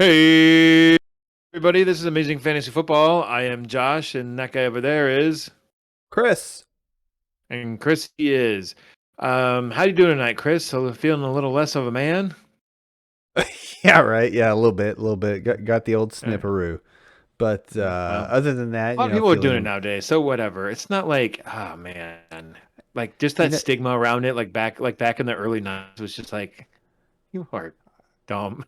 Hey, everybody, this is Amazing Fantasy Football. I am Josh, and that guy over there is, Chris. and Chris he is. How you doing tonight, Chris? So feeling a little less of a man? Yeah, right. Yeah, a little bit, a little bit. Got the old Eh, snipperoo. But well, other than that, a lot of people are doing it feeling, nowadays, so whatever. It's not like, oh man, like just you that know, stigma around it, like back in the early 90s was just like, you are dumb.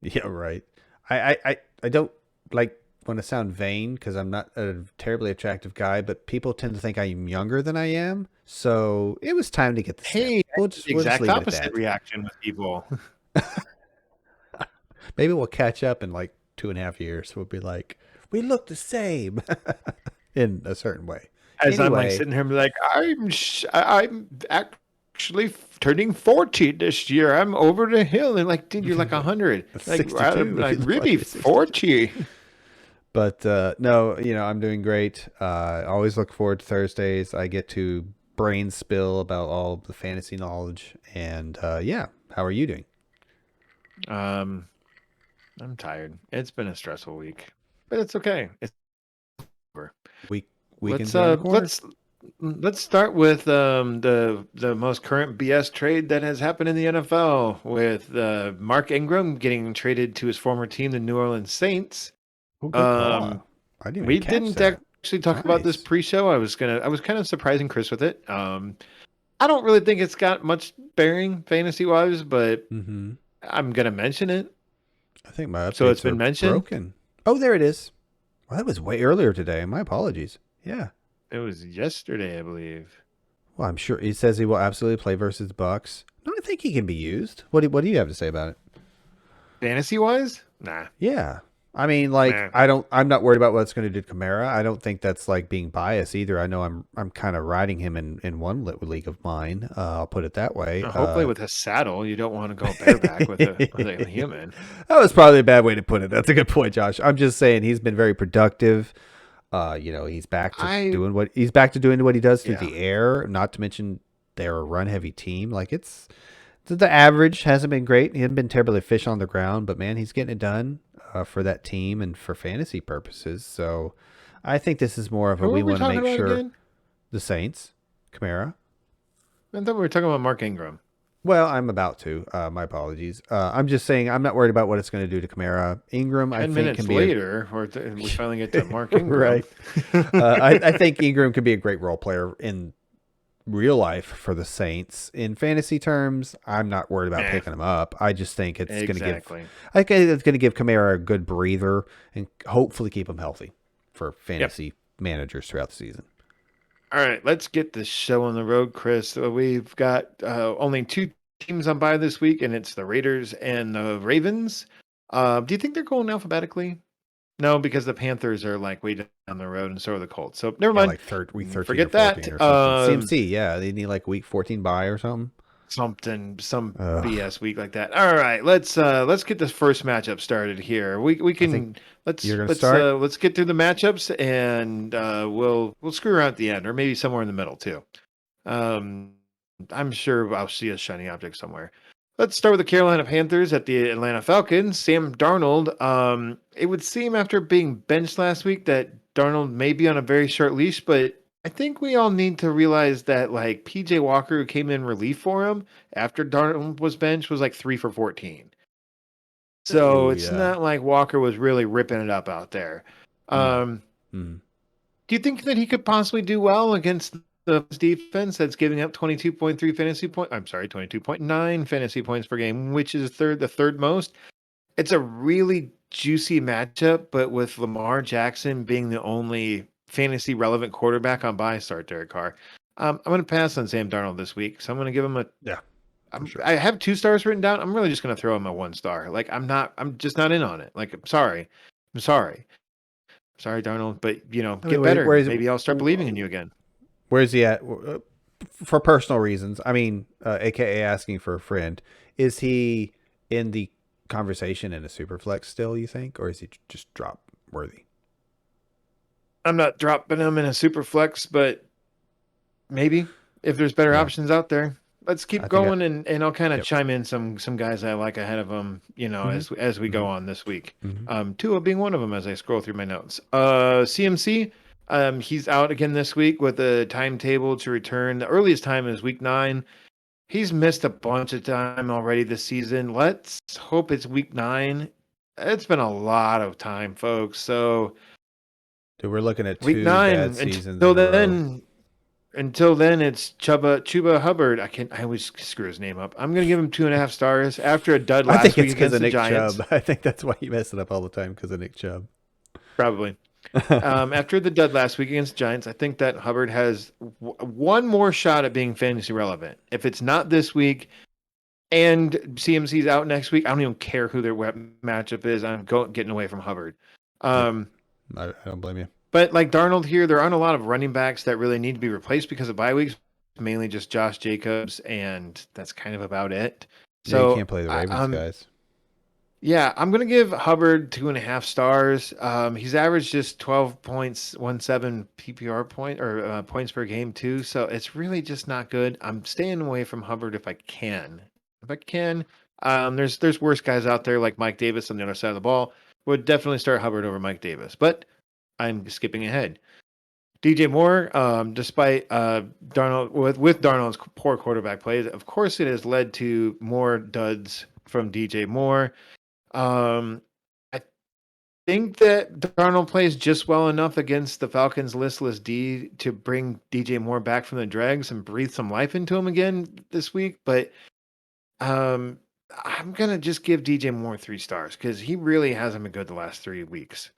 yeah, right. I don't like want to sound vain because I'm not a terribly attractive guy, but people tend to think I'm younger than I am. So it was time to get the snip. Hey, I We'll have just the we'll just exact leave it at opposite that. reaction with people. Maybe we'll catch up in like 2.5 years. We'll be like, we look the same in a certain way. As I'm like Anyway, sitting here, like I'm actually turning 40 this year. I'm over the hill, and like, dude, you're like 100. Like, I'm 62. like You look like really you're 62. 40. But no, I'm doing great. I always look forward to Thursdays. I get to brain spill about all the fantasy knowledge. And yeah, how are you doing? Um, I'm tired. It's been a stressful week, but it's okay. It's over. Week Let's weekends around the uh corner. let's let's start with the most current BS trade that has happened in the NFL with Mark Ingram getting traded to his former team, the New Orleans Saints. Oh, good Um, call. I didn't even We catch didn't that. actually talk about this Nice. pre-show. I was kind of surprising Chris with it. I don't really think it's got much bearing fantasy-wise, but Mm-hmm. I'm gonna mention it. I think my So it's updates been are mentioned. broken. Oh, there it is. Well, that was way earlier today. My apologies. Yeah. It was yesterday, I believe. Well, I'm sure he says he will absolutely play versus the Bucks. No, I think he can be used. What do you have to say about it? Fantasy-wise, nah, Yeah. I mean, like, nah. I'm not worried about what it's going to do to Kamara. I don't think that's like being biased either. I know I'm kind of riding him in one league of mine. I'll put it that way. Hopefully, with a saddle, you don't want to go bareback with a That human. was probably a bad way to put it. That's a good point, Josh. I'm just saying he's been very productive. I He's back to doing what he does through Yeah. the air. Not to mention they're a run heavy team. Like the average hasn't been great. He hasn't been terribly efficient on the ground, but man, he's getting it done for that team and for fantasy purposes. So I think this is more of a Who we are we want to talking make about sure again? the Saints, Kamara. I thought we were talking about Mark Ingram. Well, I'm about to. My apologies. I'm just saying I'm not worried about what it's going to do to Kamara. Ingram, I 10 think, can minutes be a later, we finally get to Mark Ingram. right. I think Ingram could be a great role player in real life for the Saints. In fantasy terms, I'm not worried about Nah, picking him up. I just think exactly. I think it's going to give Kamara a good breather and hopefully keep him healthy for Yep. fantasy managers throughout the season. All right, let's get this show on the road, Chris. So we've got only two teams on bye this week, and it's the Raiders and the Ravens. Do you think they're going alphabetically? No, because the Panthers are like way down the road, and so are the Colts. So never Yeah, mind. like week 13 or Forget 14 that. or something. CMC, yeah, they need like week 14 bye or something. Some Ugh. BS week like that. All right, let's get this first matchup started here. We I think can you're going to start. let's get through the matchups, and we'll screw around at the end, or maybe somewhere in the middle too. Um, I'm sure I'll see a shiny object somewhere. Let's start with the Carolina Panthers at the Atlanta Falcons. Sam Darnold. It would seem after being benched last week that Darnold may be on a very short leash, but I think we all need to realize that like PJ Walker, who came in relief for him after Darnold was benched, was like 3 for 14. So Oh, it's yeah. not like Walker was really ripping it up out there. Mm. Um, Mm. do you think that he could possibly do well against the defense that's giving up 22.3 fantasy point? I'm sorry, 22.9 fantasy points per game, which is the third most. It's a really juicy matchup, but with Lamar Jackson being the only fantasy relevant quarterback on bye, start Derek Carr. I'm going to pass on Sam Darnold this week, so I'm going to give him a. Yeah, for sure. I have 2 stars written down. I'm really just going to throw him a 1 star. Like I'm not. I'm just not in on it. Like I'm sorry. I'm sorry. Sorry, Darnold, but I mean, get better. where is Maybe I'll start believing in you again. where is he at? For personal reasons. I mean, AKA asking for a friend. Is he in the conversation in a super flex still, you think? Or is he just drop worthy? I'm not dropping him in a super flex, but maybe if there's better Yeah. options out there. let's keep I think going, and I'll kind of yep. chime in some guys I like ahead of them, as we go on this week. Mm-hmm. Tua being one of them as I scroll through my notes. CMC, he's out again this week with a timetable to return. The earliest time is week 9. He's missed a bunch of time already this season. Let's hope it's week 9. It's been a lot of time, folks. So Dude, we're looking at week 2 bad 9. seasons in a row. Until then, it's Chuba Hubbard. I always screw his name up. I'm gonna give him 2.5 stars after a dud I think last week it's because against of the Nick Giants. Chubb. I think that's why you mess it up all the time, because of Nick Chubb. Probably. After the dud last week against Giants, I think that Hubbard has one more shot at being fantasy relevant. If it's not this week and CMC's out next week, I don't even care who their matchup is. I'm getting away from Hubbard. Yep. I don't blame you. But like Darnold here, there aren't a lot of running backs that really need to be replaced because of bye weeks. Mainly just Josh Jacobs, and that's kind of about it. Yeah, you So can't play the Ravens, guys. yeah, I'm gonna give Hubbard 2.5 stars. He's averaged just 12.17 PPR points per game too. So it's really just not good. I'm staying away from Hubbard if I can. If I can, there's worse guys out there like Mike Davis on the other side of the ball. Would definitely start Hubbard over Mike Davis, but I'm skipping ahead. DJ Moore, despite Darnold with Darnold's poor quarterback play, of course it has led to more duds from DJ Moore. I think that Darnold plays just well enough against the Falcons' listless D to bring DJ Moore back from the dregs and breathe some life into him again this week. But I'm gonna just give DJ Moore 3 stars because he really hasn't been good the last 3 weeks.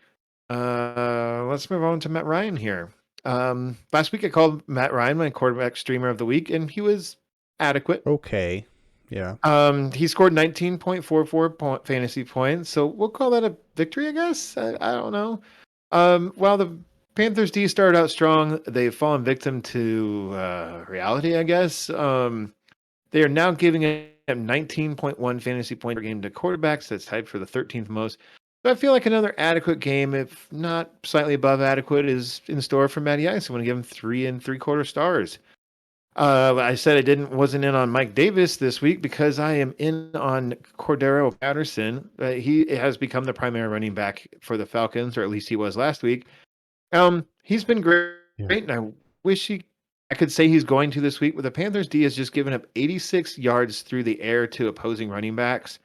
Let's move on to Matt Ryan here. Last week I called Matt Ryan my quarterback streamer of the week, and he was adequate. Okay. Yeah. He scored 19.44 fantasy points, so we'll call that a victory, I guess. I don't know. While the Panthers D started out strong, they've fallen victim to reality, I guess. They are now giving him 19.1 fantasy point per game to quarterbacks. That's tied for the 13th most. So I feel like another adequate game, if not slightly above adequate, is in store for Matty Ice. I'm going to give him 3 3/4 stars. I said wasn't in on Mike Davis this week because I am in on Cordero Patterson. He has become the primary running back for the Falcons, or at least he was last week. He's been great, and I wish I could say he's going to this week, but the Panthers D has just given up 86 yards through the air to opposing running backs.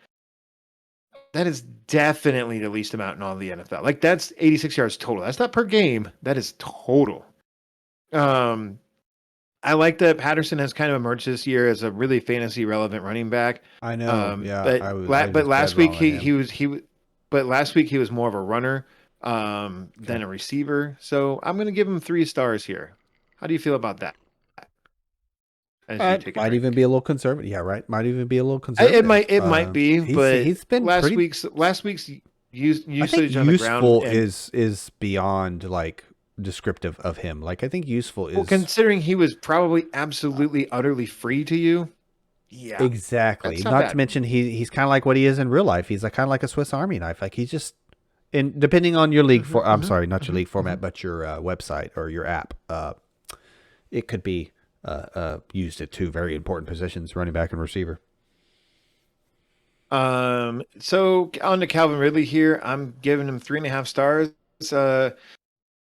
That is definitely the least amount in all the NFL. Like, that's 86 yards total. That's not per game. That is total. I like that Patterson has kind of emerged this year as a really fantasy relevant running back. I know. Yeah. But last week but last week he was more of a runner than a receiver. So I'm going to give him 3 stars here. How do you feel about that? Might even be a little conservative. Yeah, right. Might even be a little conservative. It might be, but he's been last week's usage on the ground. Useful is beyond like descriptive of him. Like I think useful is considering he was probably absolutely utterly free to you. Yeah, exactly. Not to mention he's kind of like what he is in real life. He's like kind of like a Swiss Army knife. Like he's just depending on your league I'm sorry, not your league format, but your website or your app. It could be used at 2 very important positions, running back and receiver. So on to Calvin Ridley here. I'm giving him 3.5 stars.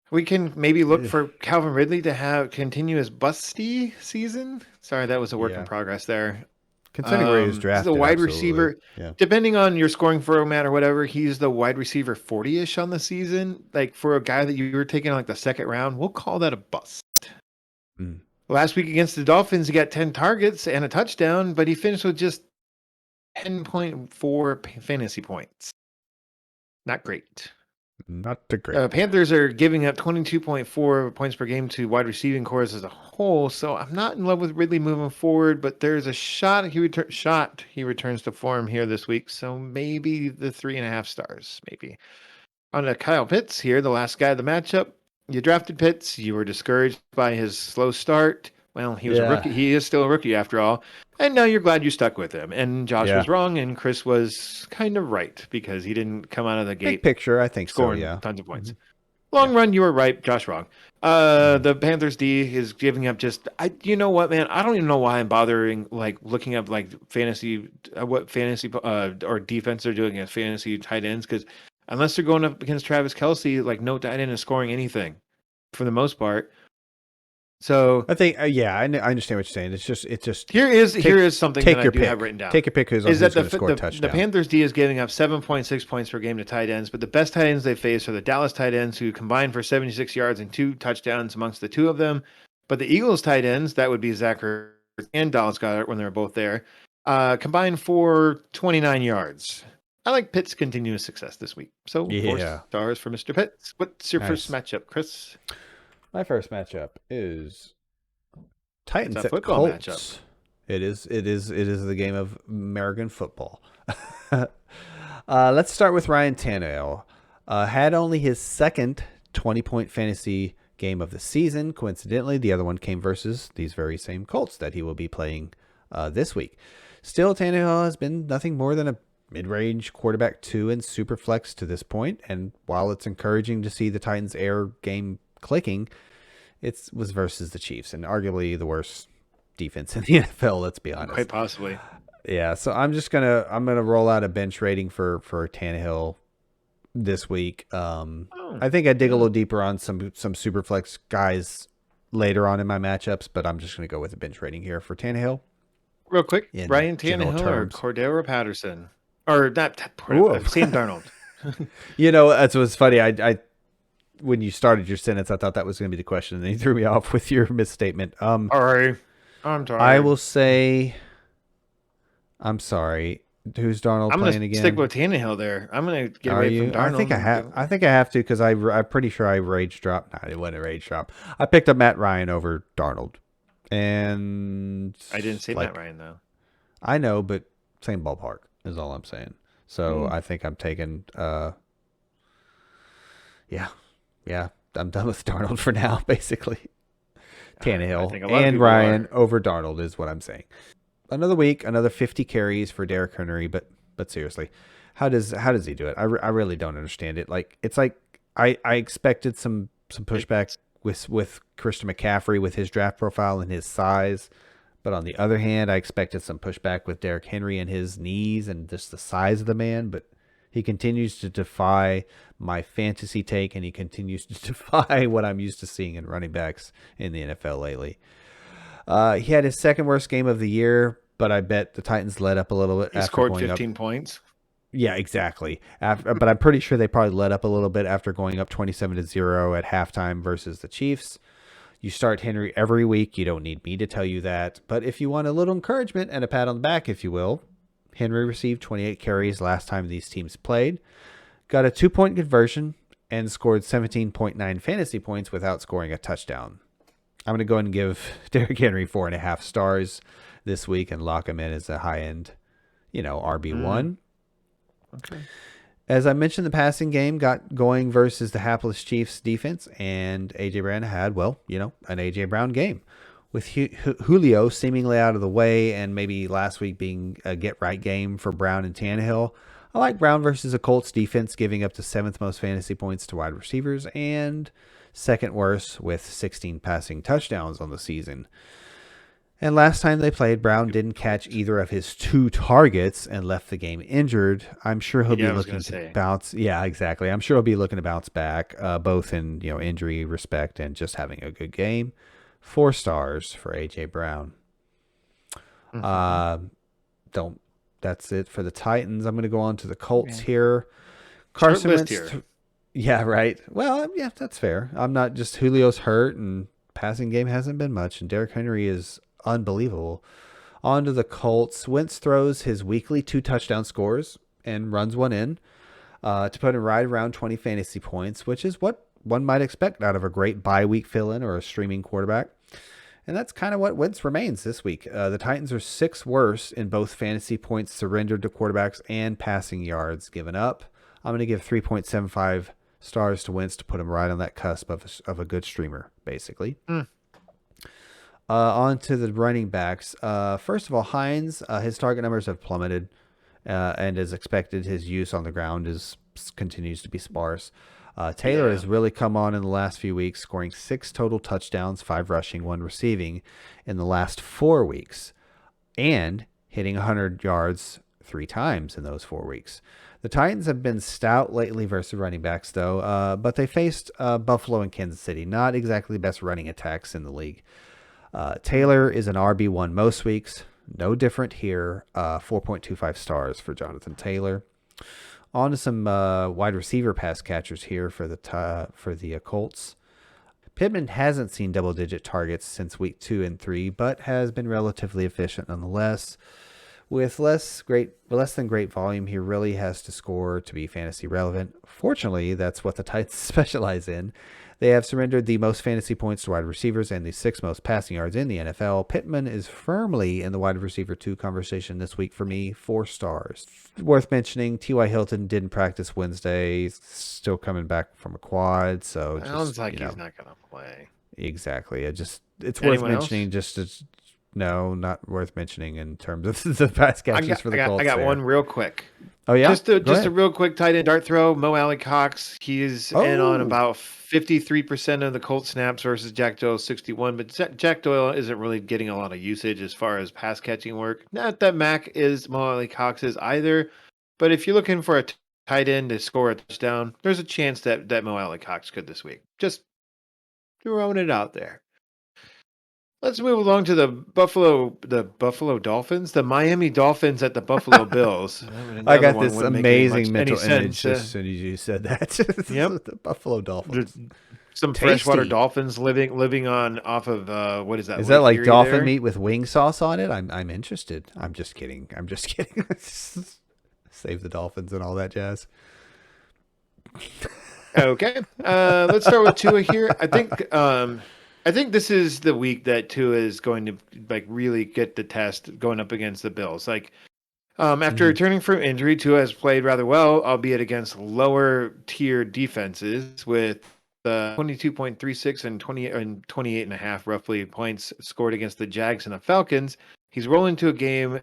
We can maybe look for Calvin Ridley to continue his busty season. Sorry, that was a work in progress there. Considering where he was drafted, he's the wide receiver. Yeah. Depending on your scoring format or whatever, he's the wide receiver 40-ish on the season. Like for a guy that you were taking on like the 2nd round, we'll call that a bust. Mm. Last week against the Dolphins, he got 10 targets and a touchdown, but he finished with just 10.4 fantasy points. Not great. Not too great. Panthers are giving up 22.4 points per game to wide receiving cores as a whole, so I'm not in love with Ridley moving forward, but there's a shot he returns to form here this week, so maybe the 3.5 stars, maybe. On to Kyle Pitts here, the last guy of the matchup. You drafted Pitts. You were discouraged by his slow start. Well, he was a rookie. He is still a rookie after all. And now you're glad you stuck with him. And Josh was wrong, and Chris was kind of right because he didn't come out of the gate. Big picture, I think scoring so, yeah. tons of points. Long run, you were right. Josh wrong. The Panthers D is giving up you know what, man? I don't even know why I'm bothering like looking up like fantasy, what fantasy or defense they're doing as fantasy tight ends because unless they're going up against Travis Kelce, like no tight end is scoring anything for the most part. So I think, I understand what you're saying. It's just here is something that I do have written down. Take your pick who's Is going that to score a the touchdown. Panthers D is giving up 7.6 points per game to tight ends, but the best tight ends they face are the Dallas tight ends who combined for 76 yards and 2 touchdowns amongst the two of them. But the Eagles tight ends, that would be Zach Ertz and Dallas Goedert when they were both there, combined for 29 yards. I like Pitt's continuous success this week. So 4 stars for Mr. Pitts. What's your first matchup, Chris? My first matchup is Titans at football Colts. Matchup. It is the game of American football. Let's start with Ryan Tannehill. Had only his second 20-point fantasy game of the season. Coincidentally, the other one came versus these very same Colts that he will be playing this week. Still, Tannehill has been nothing more than a mid-range quarterback 2 in super flex to this point. And while it's encouraging to see the Titans' air game clicking, it was versus the Chiefs and arguably the worst defense in the NFL. Let's be honest. Quite possibly. Yeah. So I'm gonna roll out a bench rating for Tannehill this week. I think I dig a little deeper on some super flex guys later on in my matchups, but I'm just gonna go with a bench rating here for Tannehill. Real quick, Ryan Tannehill or Cordero Patterson, or not Sam Darnold. You know, that's what's funny. I when you started your sentence, I thought that was going to be the question, and then you threw me off with your misstatement. All right. I'm tired. I will say, I'm sorry. Who's Darnold playing again? I'm going to stick with Tannehill there. I'm going to get away from Darnold. I think I have to because I'm pretty sure I rage dropped. No, it wasn't a rage drop. I picked up Matt Ryan over Darnold, and I didn't say Matt Ryan though. I know, but same ballpark is all I'm saying. So I think I'm taking. Yeah, I'm done with Darnold for now, basically. Tannehill and Ryan over Darnold is what I'm saying. Another week, another 50 carries for Derrick Henry, but seriously, how does he do it? I really don't understand it. Like it's like I expected some pushback with Christian McCaffrey with his draft profile and his size, but on the other hand, I expected some pushback with Derrick Henry and his knees and just the size of the man, but he continues to defy my fantasy take, and he continues to defy what I'm used to seeing in running backs in the NFL lately. He had his second worst game of the year, but I bet the Titans let up a little bit. He scored 15 points. Yeah, exactly. But I'm pretty sure they probably let up a litlittle bit after going up 27-0 at halftime versus the Chiefs. You start Henry every week. You don't need me to tell you that. But if you want a little encouragement and a pat on the back, if you will, Henry received 28 carries last time these teams played, got a 2-point conversion, and scored 17.9 fantasy points without scoring a touchdown. I'm going to go ahead and give Derrick Henry 4.5 stars this week and lock him in as a high-end, RB1. Okay. As I mentioned, the passing game got going versus the hapless Chiefs defense, and A.J. Brown had, an A.J. Brown game. With Julio seemingly out of the way and maybe last week being a get-right game for Brown and Tannehill, I like Brown versus a Colts defense giving up the 7th most fantasy points to wide receivers and second worst with 16 passing touchdowns on the season. And last time they played, Brown didn't catch either of his 2 targets and left the game injured. I'm sure he'll be looking to bounce. Yeah, exactly. I'm sure he'll be looking to bounce back, both in injury respect and just having a good game. 4 stars for A.J. Brown. That's it for the Titans. I'm going to go on to the Colts here. Carson Wentz. Yeah, right. Well, yeah, that's fair. I'm not just Julio's hurt and passing game hasn't been much, and Derrick Henry is unbelievable. On to the Colts. Wentz throws his weekly 2 touchdown scores and runs one in to put him right around 20 fantasy points, which is what one might expect out of a great bye week fill-in or a streaming quarterback. And that's kind of what Wentz remains this week. The Titans are 6th worst in both fantasy points surrendered to quarterbacks and passing yards given up. I'm going to give 3.75 stars to Wentz to put him right on that cusp of a good streamer, basically. On to the running backs. First of all, Hines, his target numbers have plummeted, and as expected, his use on the ground continues to be sparse. Taylor Yeah. has really come on in the last few weeks, scoring 6 total touchdowns, 5 rushing, 1 receiving in the last 4 weeks, and hitting 100 yards 3 times in those 4 weeks. The Titans have been stout lately versus running backs, though, but they faced Buffalo and Kansas City. Not exactly the best running attacks in the league. Taylor is an RB1 most weeks. No different here. 4.25 stars for Jonathan Taylor. On to some wide receiver pass catchers here for the Colts. Pittman hasn't seen double-digit targets since week 2 and 3, but has been relatively efficient nonetheless. With less than great volume, he really has to score to be fantasy relevant. Fortunately, that's what the Titans specialize in. They have surrendered the most fantasy points to wide receivers and the 6th most passing yards in the NFL. Pittman is firmly in the wide receiver 2 conversation this week for me, 4 stars. Worth mentioning, T.Y. Hilton didn't practice Wednesday, still coming back from a quad, so Sounds like he's not going to play. Exactly. It's worth Anyone mentioning else? No, not worth mentioning in terms of the pass catches for the Colts. I got there. one real quick. Oh yeah, just a real quick tight end dart throw. Mo Alley Cox. He's in on about 53% of the Colts snaps versus Jack Doyle 61. But Jack Doyle isn't really getting a lot of usage as far as pass catching work. Not that Mac is Mo Alley Cox is either. But if you're looking for a tight end to score a touchdown, there's a chance that Mo Alley Cox could this week. Just throwing it out there. Let's move along to the Buffalo Dolphins, the Miami Dolphins at the Buffalo Bills. I got this amazing mental image as soon as you said that. Yep, the Buffalo Dolphins. Some Tasty. freshwater dolphins living on off of what is that? Is that like dolphin meat with wing sauce on it? I'm interested. I'm just kidding. Save the dolphins and all that jazz. Okay, let's start with Tua here. I think this is the week that Tua is going to really get the test going up against the Bills. After returning from injury, Tua has played rather well, albeit against lower tier defenses with 22.36 and 28.5 roughly points scored against the Jags and the Falcons. He's rolling to a game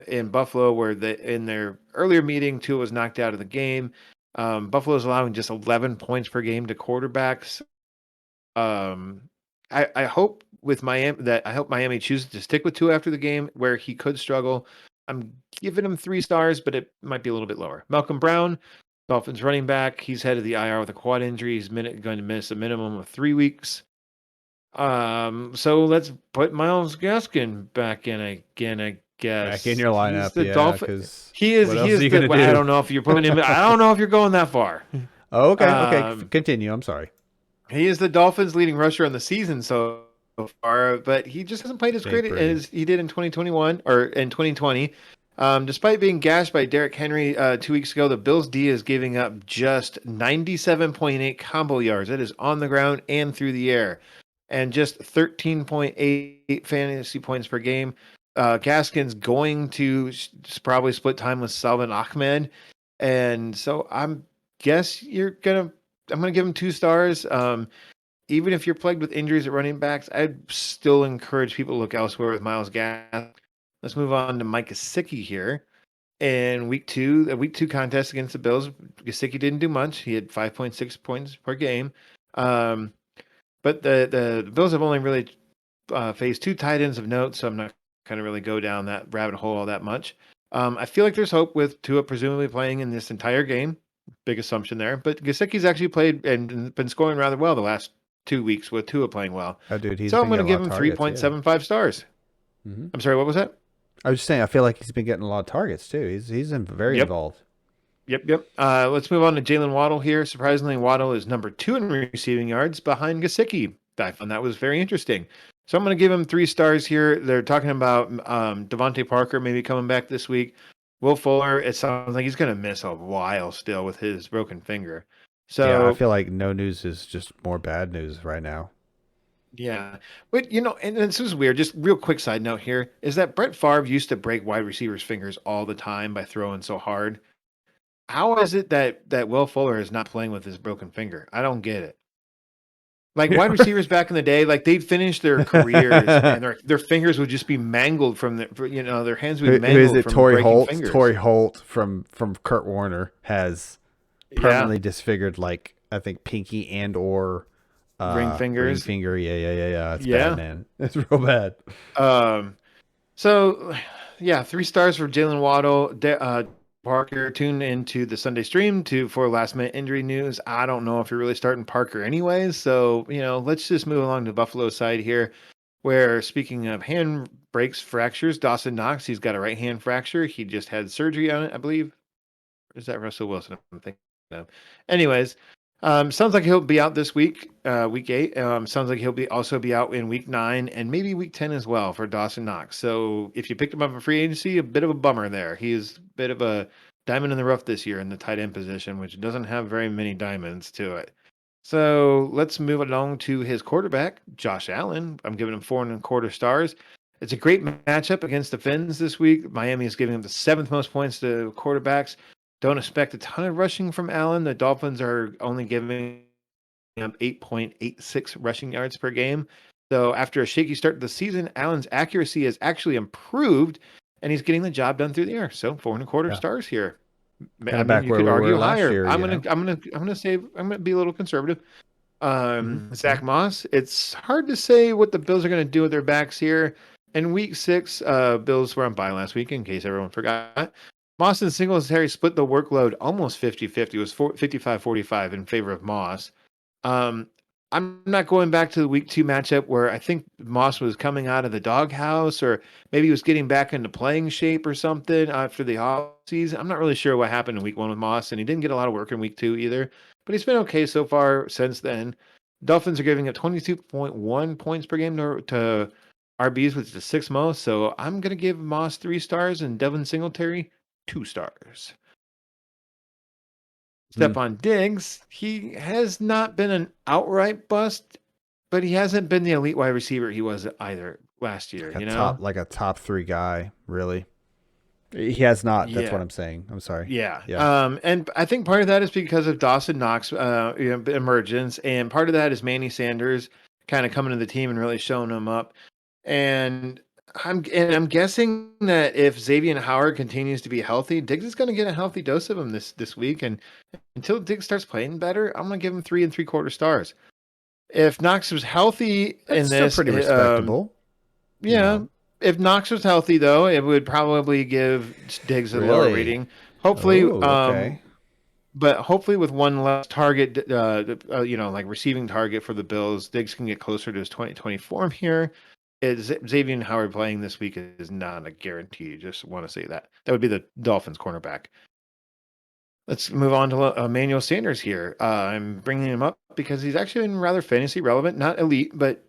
in Buffalo where in their earlier meeting, Tua was knocked out of the game. Buffalo is allowing just 11 points per game to quarterbacks. I hope Miami chooses to stick with Tua after the game where he could struggle. I'm giving him 3 stars, but it might be a little bit lower. Malcolm Brown, Dolphins running back. He's headed the IR with a quad injury. He's going to miss a minimum of 3 weeks. So let's put Myles Gaskin back in again, I guess. Back in your lineup, because he is. I don't know if you're putting him. I don't know if you're going that far. Oh, okay. Continue. I'm sorry. He is the Dolphins' leading rusher on the season so far, but he just hasn't played as great as he did in 2021 or in 2020. Despite being gashed by Derrick Henry 2 weeks ago, the Bills' D is giving up just 97.8 combo yards. That is on the ground and through the air, and just 13.8 fantasy points per game. Gaskin's going to probably split time with Salvin Ahmed, and so I'm going to give him 2 stars. Even if you're plagued with injuries at running backs, I'd still encourage people to look elsewhere with Myles Gaskin. Let's move on to Mike Kasichi here. In week 2 contest against the Bills, Kasichi didn't do much. He had 5.6 points per game. But the Bills have only really faced 2 tight ends of note, so I'm not going to really go down that rabbit hole all that much. I feel like there's hope with Tua presumably playing in this entire game. Big assumption there, but Gesicki's actually played and been scoring rather well the last 2 weeks with Tua playing well. Oh, dude, so I'm going to give him 3.75 stars. Mm-hmm. I'm sorry, what was that? I was just saying, I feel like he's been getting a lot of targets too. He's very involved. Yep. Let's move on to Jalen Waddle here. Surprisingly, Waddle is number 2 in receiving yards behind Gesicki. I found that was very interesting. So I'm going to give him 3 stars here. They're talking about Javonte Parker maybe coming back this week. Will Fuller, it sounds like he's going to miss a while still with his broken finger. So yeah, I feel like no news is just more bad news right now. Yeah. But, and this is weird. Just real quick side note here is that Brett Favre used to break wide receivers' fingers all the time by throwing so hard. How is it that Will Fuller is not playing with his broken finger? I don't get it. Wide receivers back in the day, they'd finish their careers and their fingers would just be mangled from their hands would be mangled. Who is it? From Torrey breaking Holt. fingers. Torrey Holt from Kurt Warner has permanently disfigured I think pinky and or Ring ring fingers. finger. Yeah. It's bad, Yeah. man. It's real bad. Um. So, yeah, 3 stars for Jalen Waddle. Parker, tune into the Sunday stream for last minute injury news. I don't know if you're really starting Parker anyways. So, let's just move along to Buffalo side here. Where, speaking of hand breaks fractures, Dawson Knox, he's got a right hand fracture. He just had surgery on it, I believe. Is that Russell Wilson? I'm thinking of. Anyways, sounds like he'll be out this week, week 8. Sounds like he'll also be out in week 9 and maybe week 10 as well for Dawson Knox. So if you picked him up in free agency, a bit of a bummer there. He's a bit of a diamond in the rough this year in the tight end position, which doesn't have very many diamonds to it. So let's move along to his quarterback, Josh Allen. I'm giving him 4.25 stars. It's a great matchup against the Finns this week. Miami is giving him the 7th most points to quarterbacks. Don't expect a ton of rushing from Allen. The Dolphins are only giving him 8.86 rushing yards per game. So after a shaky start to the season, Allen's accuracy has actually improved, and he's getting the job done through the air. So 4.25 stars here. Kind I of mean, back you where could we were argue last higher. year. I'm gonna be a little conservative. Zach Moss. It's hard to say what the Bills are gonna do with their backs here. In week 6, Bills were on bye last week, in case everyone forgot. Moss and Singletary split the workload almost 50-50. It was 55-45 in favor of Moss. I'm not going back to the week 2 matchup where I think Moss was coming out of the doghouse, or maybe he was getting back into playing shape or something after the offseason. I'm not really sure what happened in week 1 with Moss, and he didn't get a lot of work in week 2 either, but he's been okay so far since then. Dolphins are giving up 22.1 points per game to RBs, which is the 6th most. So I'm going to give Moss 3 stars and Devin Singletary 2 stars. Stephon Diggs, he has not been an outright bust, but he hasn't been the elite wide receiver he was either last year, Like a top 3 guy, really. He has not. Yeah. That's what I'm saying. I'm sorry. Yeah. And I think part of that is because of Dawson Knox emergence, and part of that is Manny Sanders kind of coming to the team and really showing him up. And I'm guessing that if Xavier Howard continues to be healthy, Diggs is going to get a healthy dose of him this week. And until Diggs starts playing better, I'm going to give him 3.75 stars. If Knox was healthy That's still pretty respectable. If Knox was healthy, though, it would probably give Diggs a lower rating. Hopefully, but hopefully with one less target, like receiving target for the Bills, Diggs can get closer to his 2020 form here. Xavier Howard playing this week is not a guarantee. Just want to say that. That would be the Dolphins cornerback. Let's move on to Emmanuel Sanders here. I'm bringing him up because he's actually been rather fantasy relevant, not elite, but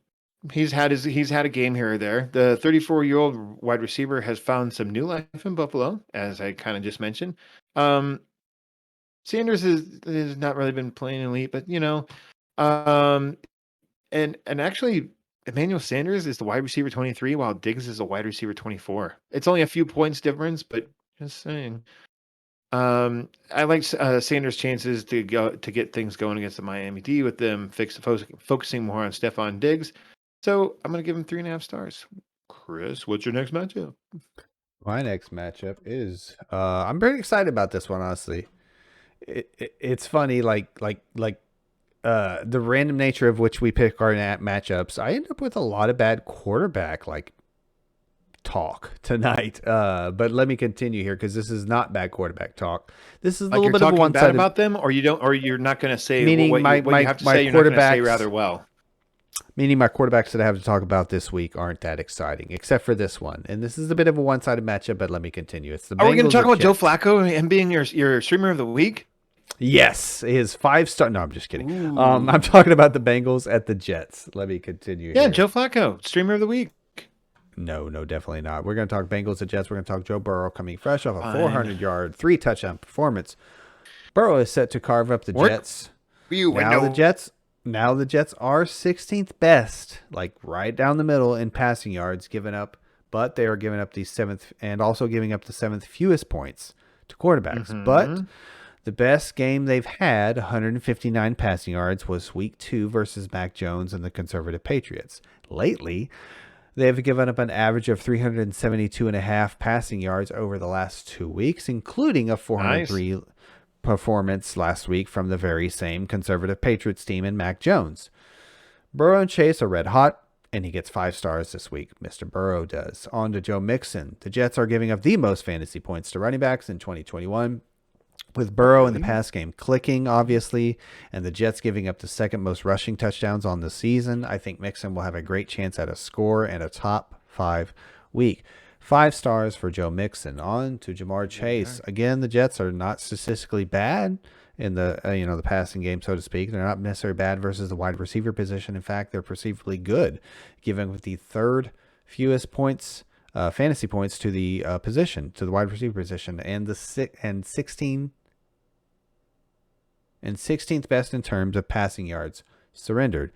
he's had a game here or there. The 34-year-old wide receiver has found some new life in Buffalo, as I kind of just mentioned. Sanders has not really been playing elite, but and actually Emmanuel Sanders is the wide receiver 23, while Diggs is a wide receiver 24. It's only a few points difference, but just saying. I like Sanders' chances to get things going against the Miami D with them focusing more on Stephon Diggs. So I'm going to give him 3.5 stars. Chris, what's your next matchup? My next matchup is I'm very excited about this one, honestly. It's funny, like the random nature of which we pick our matchups. I end up with a lot of bad quarterback talk tonight. But let me continue here because this is not bad quarterback talk. This is a little bit of a one-sided about them, or you're not going to say meaning what you have to say. You're not going to say rather well. Meaning my quarterbacks that I have to talk about this week aren't that exciting, except for this one. And this is a bit of a one-sided matchup, but let me continue. It's the Bengals. Are we going to talk about Joe Flacco and being your streamer of the week? Yes, his 5-star. No, I'm just kidding. I'm talking about the Bengals at the Jets. Let me continue. Yeah, Joe Flacco, streamer of the week. No, definitely not. We're going to talk Bengals at Jets. We're going to talk Joe Burrow coming fresh off a 400-yard, 3-touchdown performance. Burrow is set to carve up the Jets. Now the Jets are 16th best, like right down the middle in passing yards given up, but they are giving up the 7th and also giving up the 7th fewest points to quarterbacks. Mm-hmm. But the best game they've had, 159 passing yards, was week 2 versus Mac Jones and the conservative Patriots. Lately, they have given up an average of 372.5 passing yards over the last 2 weeks, including a 403 performance last week from the very same conservative Patriots team and Mac Jones. Burrow and Chase are red hot, and he gets 5 stars this week. Mr. Burrow does. On to Joe Mixon. The Jets are giving up the most fantasy points to running backs in 2021, with Burrow in the pass game clicking, obviously, and the Jets giving up the second most rushing touchdowns on the season. I think Mixon will have a great chance at a score and a top 5 week. 5 stars for Joe Mixon. On to Jamar Chase. Again, the Jets are not statistically bad in the the passing game, so to speak. They're not necessarily bad versus the wide receiver position. In fact, they're perceivably good, given with the third fewest points, fantasy points to the position, to the wide receiver position, and the 16th best in terms of passing yards surrendered.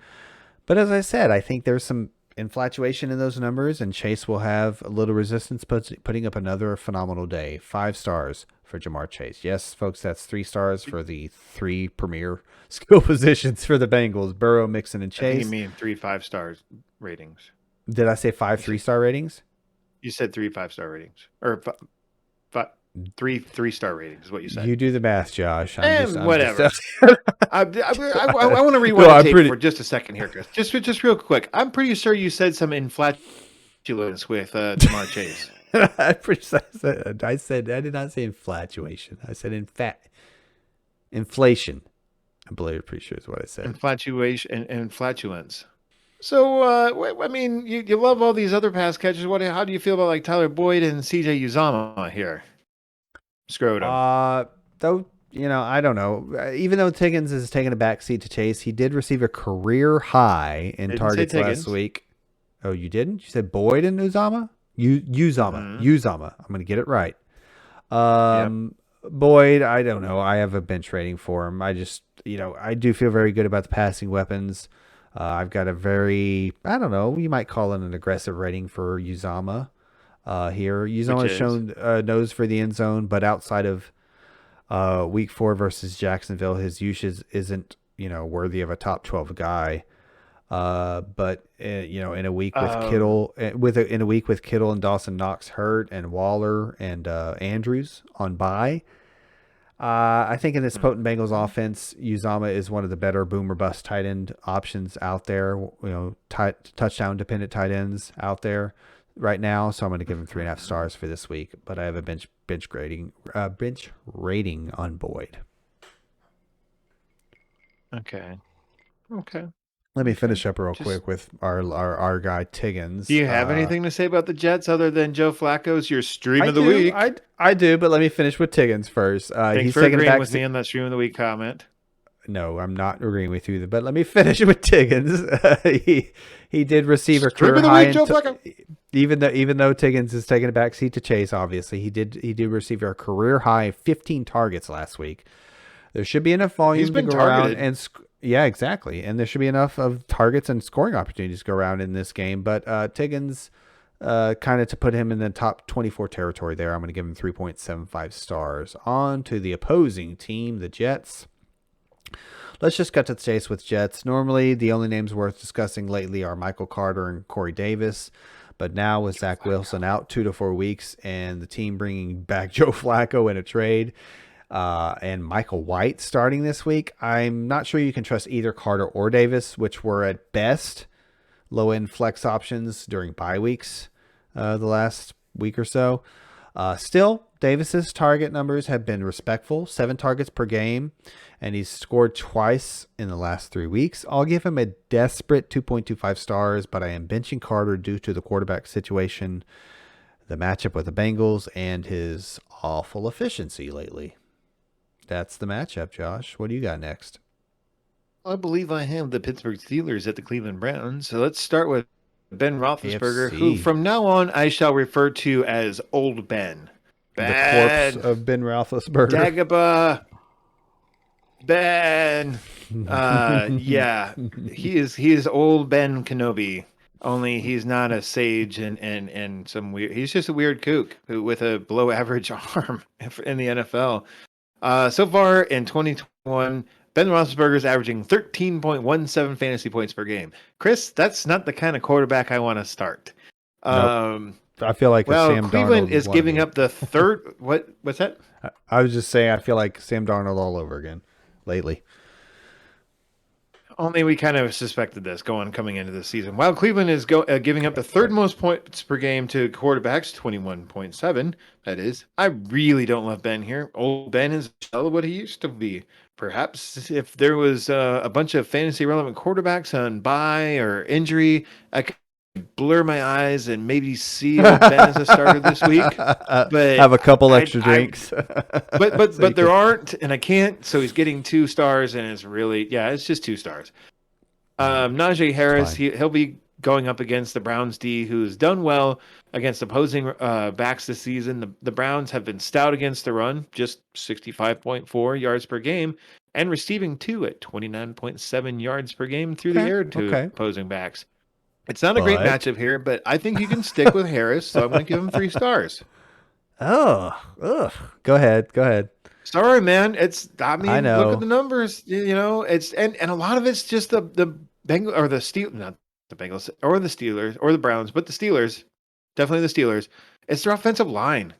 But as I said, I think there's some inflation in those numbers, and Chase will have a little resistance, putting up another phenomenal day. 5 stars for Jamar Chase. Yes, folks, that's 3 stars for the 3 premier skill positions for the Bengals: Burrow, Mixon, and Chase. I think you mean 3 5-star ratings. Did I say 5 3-star ratings? You said 3 5-star ratings, or 3 3-star ratings is what you said. You do the math, Josh. Whatever. I want to rewind the tape for just a second here, Chris. Just real quick. I'm pretty sure you said some inflatulence with Jamar Chase. I did not say inflation. I said inflation. I'm pretty sure is what I said. Inflation and flatulence. So, I mean, you love all these other pass catchers. How do you feel about like Tyler Boyd and CJ Uzomah here? Scrotum. Though, I don't know. Even though Tiggins is taking a backseat to Chase, he did receive a career high in targets last week. Oh, you didn't? You said Boyd and Uzomah? Uzomah. Uzomah. I'm going to get it right. Boyd, I don't know. I have a bench rating for him. I just, I do feel very good about the passing weapons. I've got a very, I don't know, you might call it an aggressive rating for Uzomah here. Uzomah has shown nose for the end zone, but outside of week 4 versus Jacksonville, his usage isn't, worthy of a top 12 guy. But in a week with Kittle, in a week with Kittle and Dawson Knox hurt, and Waller and Andrews on bye, I think in this potent Bengals offense, Uzomah is one of the better boomer bust tight end options out there. Touchdown dependent tight ends out there right now. So I'm going to give him 3.5 stars for this week. But I have a bench rating on Boyd. Okay. Let me finish up real quick with our guy Tiggins. Do you have anything to say about the Jets other than Joe Flacco's your stream of the week? I do, but let me finish with Tiggins first. Thanks for agreeing with me on that stream of the week comment. No, I'm not agreeing with you, but let me finish with Tiggins. He did receive a career high. Even though Tiggins is taking a backseat to Chase, obviously he did receive a career high 15 targets last week. There should be enough volume to go around and. Yeah, exactly. And there should be enough of targets and scoring opportunities to go around in this game. But Tiggins, kind of to put him in the top 24 territory there, I'm going to give him 3.75 stars. On to the opposing team, the Jets. Let's just cut to the chase with Jets. Normally, the only names worth discussing lately are Michael Carter and Corey Davis. But now with Zach Wilson out 2 to 4 weeks and the team bringing back Joe Flacco in a trade, and Michael White starting this week, I'm not sure you can trust either Carter or Davis, which were at best low-end flex options during bye weeks the last week or so. Still, Davis's target numbers have been respectful, 7 targets per game, and he's scored twice in the last 3 weeks. I'll give him a desperate 2.25 stars, but I am benching Carter due to the quarterback situation, the matchup with the Bengals, and his awful efficiency lately. That's the matchup, Josh. What do you got next? I believe I have the Pittsburgh Steelers at the Cleveland Browns. So let's start with Ben Roethlisberger, who from now on I shall refer to as Old Ben. The corpse of Ben Roethlisberger. Dagobah. Ben. Yeah, he is Old Ben Kenobi. Only he's not a sage and some weird. He's just a weird kook with a below average arm in the NFL. So far in 2021, Ben Roethlisberger is averaging 13.17 fantasy points per game. Chris, that's not the kind of quarterback I want to start. Nope. I feel like a Well, Sam Cleveland Darnold is giving wannabe. up the third. What's that? I was just saying, I feel like Sam Darnold all over again lately. Only we kind of suspected this coming into the season. While Cleveland is giving up the third Right. most points per game to quarterbacks, 21.7. That is. I really don't love Ben here. Old Ben is a shell of what he used to be. Perhaps if there was a bunch of fantasy relevant quarterbacks on bye or injury, I could blur my eyes and maybe see old Ben as a starter this week. But Have a couple I, extra I drinks. but So you there can- aren't, and I can't. So he's getting 2 stars, and it's really it's just 2 stars. Najee It's Harris, fine. he'll be going up against the Browns D, who's done well against opposing backs this season. The Browns have been stout against the run, just 65.4 yards per game, and receiving 2 at 29.7 yards per game through the Okay. air to Okay. opposing backs. It's not a great But matchup here, but I think you can stick with Harris, so I'm going to give him 3 stars. oh, ugh. Go ahead. Go ahead. Sorry, man. I Look at the know. numbers. It's and a lot of it's just the Bengals or the Steel, not the Bengals or the Steelers or the Browns, but the Steelers, definitely the Steelers. It's their offensive line.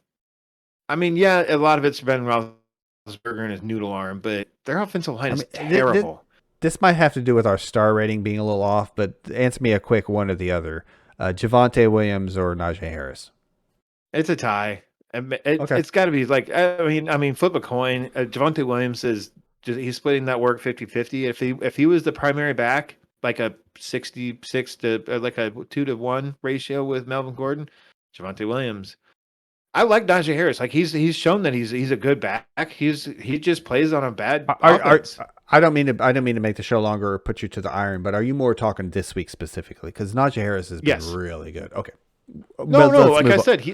I mean, yeah, a lot of it's Ben Roethlisberger and his noodle arm, but their offensive line I is mean, terrible. this might have to do with our star rating being a little off, but answer me a quick one or the other. Javonte Williams or Najee Harris? It's a tie. Okay. It's got to be like flip a coin. Javonte Williams is he's splitting that work 50-50. If he was the primary back, like a 66 to like a 2-to-1 ratio with Melvin Gordon, Javonte Williams. I like Najee Harris. Like he's shown that he's a good back. He just plays on a bad offense. I don't mean to make the show longer or put you to the iron, but are you more talking this week specifically? Because Najee Harris has been Yes. really good. Okay. No, But no. let's Like move I on. said,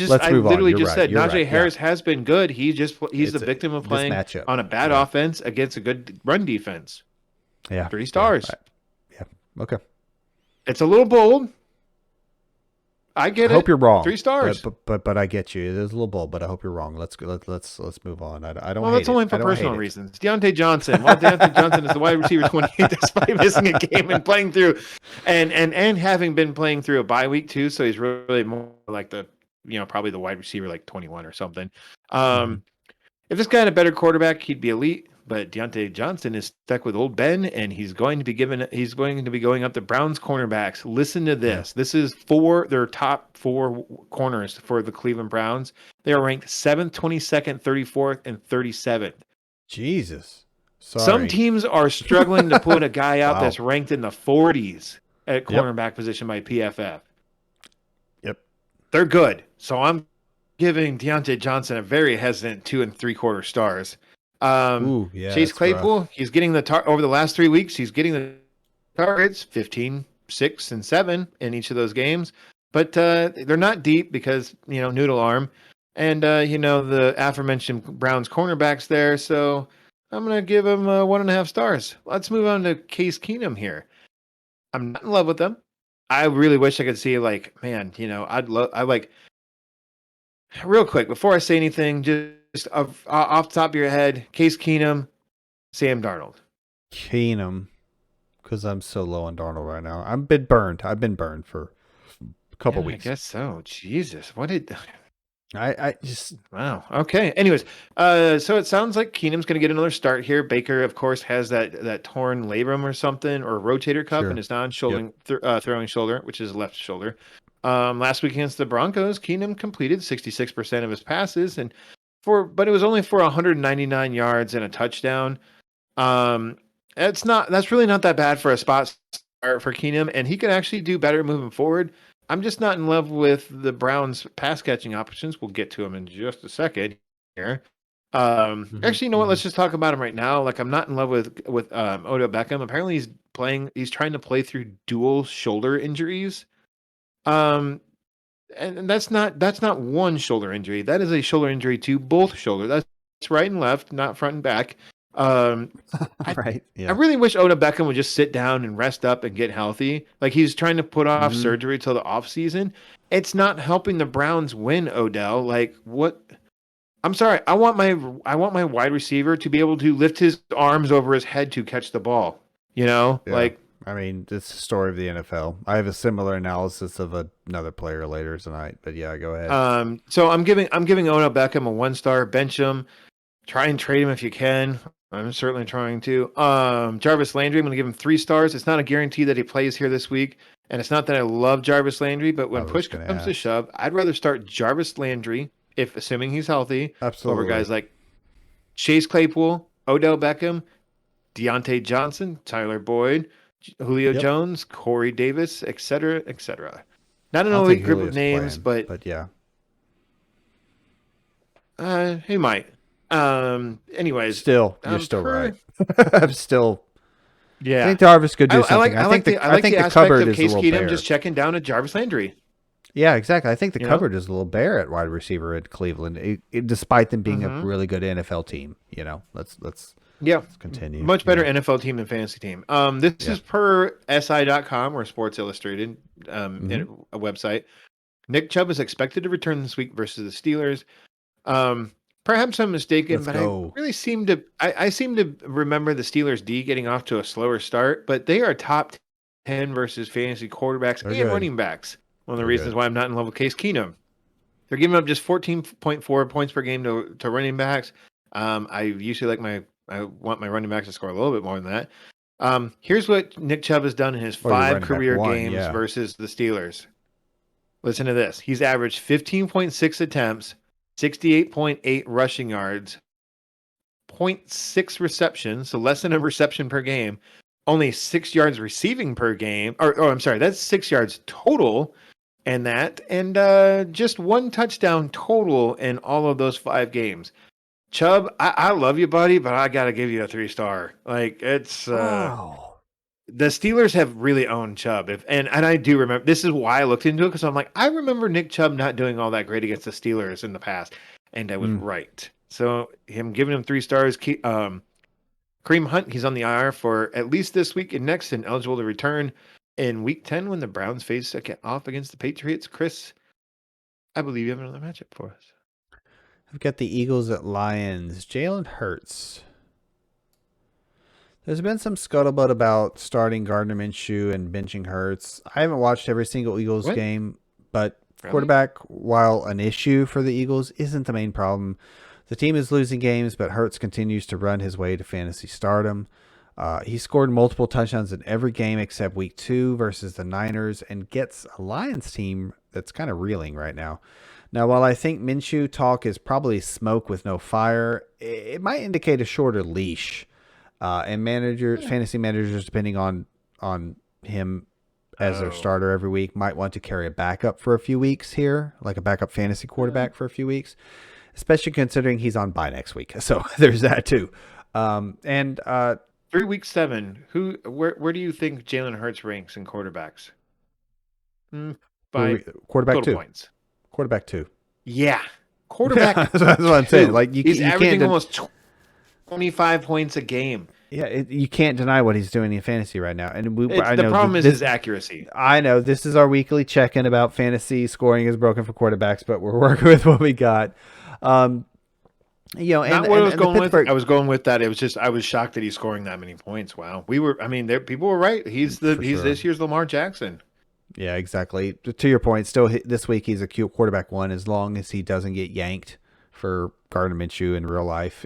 Let's I move on. literally You're just right. said You're Najee right. Harris Yeah. has been good. He's the It's victim of this playing matchup. on a bad Yeah. offense against a good run defense. Yeah. 3 Yeah. stars. Yeah. Okay. It's a little bold. I get I hope it. you're wrong. 3 stars. But I get you. It is a little bold, but I hope you're wrong. Let's move on. I don't Well, hate that's only it. for I don't hate personal it. reasons. Deontay Johnson. Well, Deontay Johnson is the wide receiver 28 despite missing a game and playing through and having been playing through a bye week too, so he's really more like the probably the wide receiver like 21 or something. Mhm. If this guy had a better quarterback, he'd be elite. But Deontay Johnson is stuck with old Ben, and he's going to be going up the Browns cornerbacks. Listen to Yeah. this. This is their top 4 corners for the Cleveland Browns. They are ranked 7th, 22nd, 34th, and 37th. Jesus. Some Sorry. teams are struggling to put a guy out Wow. that's ranked in the 40s at Yep. cornerback position by PFF. Yep. They're good. So I'm giving Deontay Johnson a very hesitant 2 3/4 stars. Ooh, yeah. Chase That's Claypool, rough. he's getting over the last 3 weeks, he's getting the targets 15, 6, and 7 in each of those games. But they're not deep because, noodle arm. And, the aforementioned Browns cornerbacks there. So I'm going to give him 1.5 stars. Let's move on to Case Keenum here. I'm not in love with them. I really wish I could see real quick, before I say anything, just off the top of your head, Case Keenum, Sam Darnold. Keenum, because I'm so low on Darnold right now. I've been burned. I've been burned for a couple Yeah, weeks. I guess so. Jesus, what did? I just Wow. Okay. Anyways, so it sounds like Keenum's going to get another start here. Baker, of course, has that torn labrum or something, or rotator cuff in sure. his throwing shoulder, which is left shoulder. Last week against the Broncos, Keenum completed 66% of his passes, but it was only for 199 yards and a touchdown. That's really not that bad for a spot start for Keenum, and he can actually do better moving forward. I'm just not in love with the Browns' pass catching options. We'll get to them in just a second here. Actually, you know what? Let's just talk about him right now. Like, I'm not in love with Odell Beckham. Apparently, he's trying to play through dual shoulder injuries. And that's not one shoulder injury. That is a shoulder injury to both shoulders. That's right and left, not front and back. right. I Yeah. really wish Odell Beckham would just sit down and rest up and get healthy. Like he's trying to put off Mhm. surgery till the off season. It's not helping the Browns win, Odell. Like what? I'm sorry. I want my wide receiver to be able to lift his arms over his head to catch the ball. Yeah. Like I mean, it's the story of the NFL. I have a similar analysis of another player later tonight, but yeah, go ahead. So I'm giving Odell Beckham a 1-star. Bench him. Try and trade him if you can. I'm certainly trying to. Jarvis Landry, I'm going to give him 3 stars. It's not a guarantee that he plays here this week, and it's not that I love Jarvis Landry, but when push comes to shove, I'd rather start Jarvis Landry, if assuming he's healthy, Absolutely, over guys like Chase Claypool, Odell Beckham, Deontay Johnson, Tyler Boyd, Julio Jones, Corey Davis, etc., etc. Not an elite group of names, but yeah, he might. Anyways, you're still right. I'm still. Yeah, I think Jarvis could do something. I like the aspect cupboard of Case is a little Keenum bare. just checking down at Jarvis Landry. Yeah, exactly. I think the cupboard is a little bare at wide receiver at Cleveland, despite them being a really good NFL team. Let's continue. Much better NFL team than fantasy team. This is per SI.com or Sports Illustrated, in a website. Nick Chubb is expected to return this week versus the Steelers. Perhaps I'm mistaken, I really seem to remember the Steelers D getting off to a slower start, but they are top 10 versus fantasy quarterbacks and running backs. One of the reasons why I'm not in love with Case Keenum. They're giving up just 14.4 points per game to running backs. I usually I want my running backs to score a little bit more than that. Here's what Nick Chubb has done in his 5 career games versus the Steelers. Listen to this. He's averaged 15.6 attempts, 68.8 rushing yards, 0.6 receptions, so less than a reception per game, only 6 yards receiving per game. I'm sorry, that's 6 yards total, and just 1 touchdown total in all of those 5 games. Chubb, I love you, buddy, but I got to give you a 3-star. Like, it's the Steelers have really owned Chubb. And I do remember, this is why I looked into it, because I'm like, I remember Nick Chubb not doing all that great against the Steelers in the past, and I was right. So him giving him 3 stars. Kareem Hunt, he's on the IR for at least this week and next, and eligible to return in Week 10 when the Browns face off against the Patriots. Chris, I believe you have another matchup for us. I've got the Eagles at Lions. Jalen Hurts. There's been some scuttlebutt about starting Gardner Minshew and benching Hurts. I haven't watched every single Eagles game, but quarterback, while an issue for the Eagles, isn't the main problem. The team is losing games, but Hurts continues to run his way to fantasy stardom. He scored multiple touchdowns in every game except Week 2 versus the Niners, and gets a Lions team that's kind of reeling right now. Now, while I think Minshew talk is probably smoke with no fire, it might indicate a shorter leash. And fantasy managers, depending on him as their starter every week, might want to carry a backup for a few weeks here, like a backup fantasy quarterback for a few weeks, especially considering he's on bye next week. So there's that too. Through Week 7, where do you think Jalen Hurts ranks in quarterbacks? By quarterback total points. Quarterback 2. Yeah. Quarterback. That's what I'm saying. Like he's averaging almost 25 points a game. Yeah, you can't deny what he's doing in fantasy right now. And the problem is his accuracy. I know this is our weekly check-in about fantasy. Scoring is broken for quarterbacks, but we're working with what we got. Not what I was going with. I was going with that. It was just I was shocked that he's scoring that many points. Wow, people were right. He's this year's Lamar Jackson. Yeah, exactly. To your point, still this week he's a cute quarterback 1 as long as he doesn't get yanked for Gardner Minshew in real life,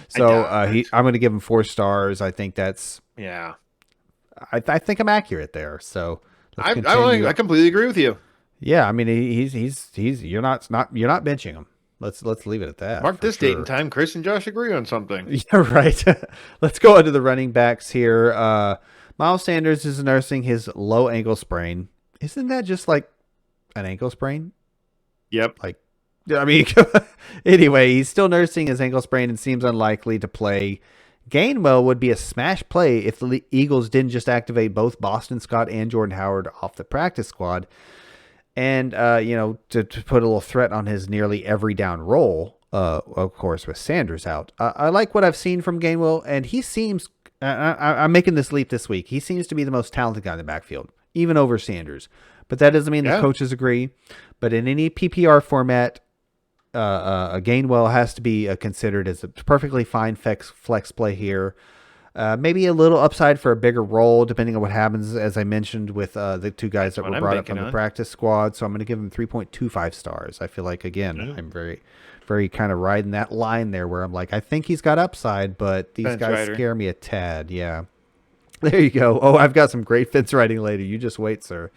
So I'm going to give him 4 stars. I think that's I think I'm accurate there. So I completely agree with you. Yeah, I mean he's you're not benching him. Let's leave it at that. Mark this date and time. Chris and Josh agree on something. Yeah, right. Let's go into the running backs here. Miles Sanders is nursing his low ankle sprain. Isn't that just like an ankle sprain? Yep. Anyway, he's still nursing his ankle sprain and seems unlikely to play. Gainwell would be a smash play if the Eagles didn't just activate both Boston Scott and Jordan Howard off the practice squad. And, to put a little threat on his nearly every down role, of course, with Sanders out. I like what I've seen from Gainwell, and he seems, I'm making this leap this week, he seems to be the most talented guy in the backfield, even over Sanders. But that doesn't mean the coaches agree. But in any PPR format, a Gainwell has to be considered as a perfectly fine flex play here. Maybe a little upside for a bigger role, depending on what happens, as I mentioned, with the two guys that were brought up from the practice squad. So I'm going to give him 3.25 stars. I feel like, again, I'm very, very kind of riding that line there where I'm like, I think he's got upside, but these guys scare me a tad. Yeah. There you go. Oh, I've got some great fence writing later. You just wait, sir.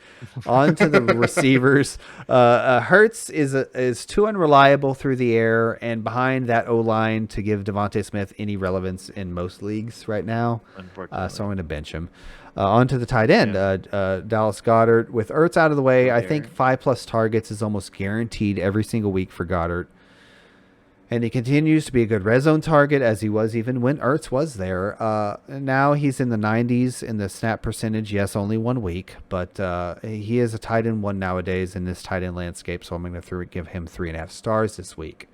On to the receivers. Hurts is too unreliable through the air and behind that O-line to give Javonte Smith any relevance in most leagues right now. So I'm going to bench him. On to the tight end, Dallas Goedert. With Ertz out of the way, I think 5+ targets is almost guaranteed every single week for Goedert. And he continues to be a good red zone target, as he was even when Ertz was there. Now he's in the 90s in the snap percentage. Yes, only 1 week, but he is a tight end one nowadays in this tight end landscape, so I'm going to give him 3.5 stars this week.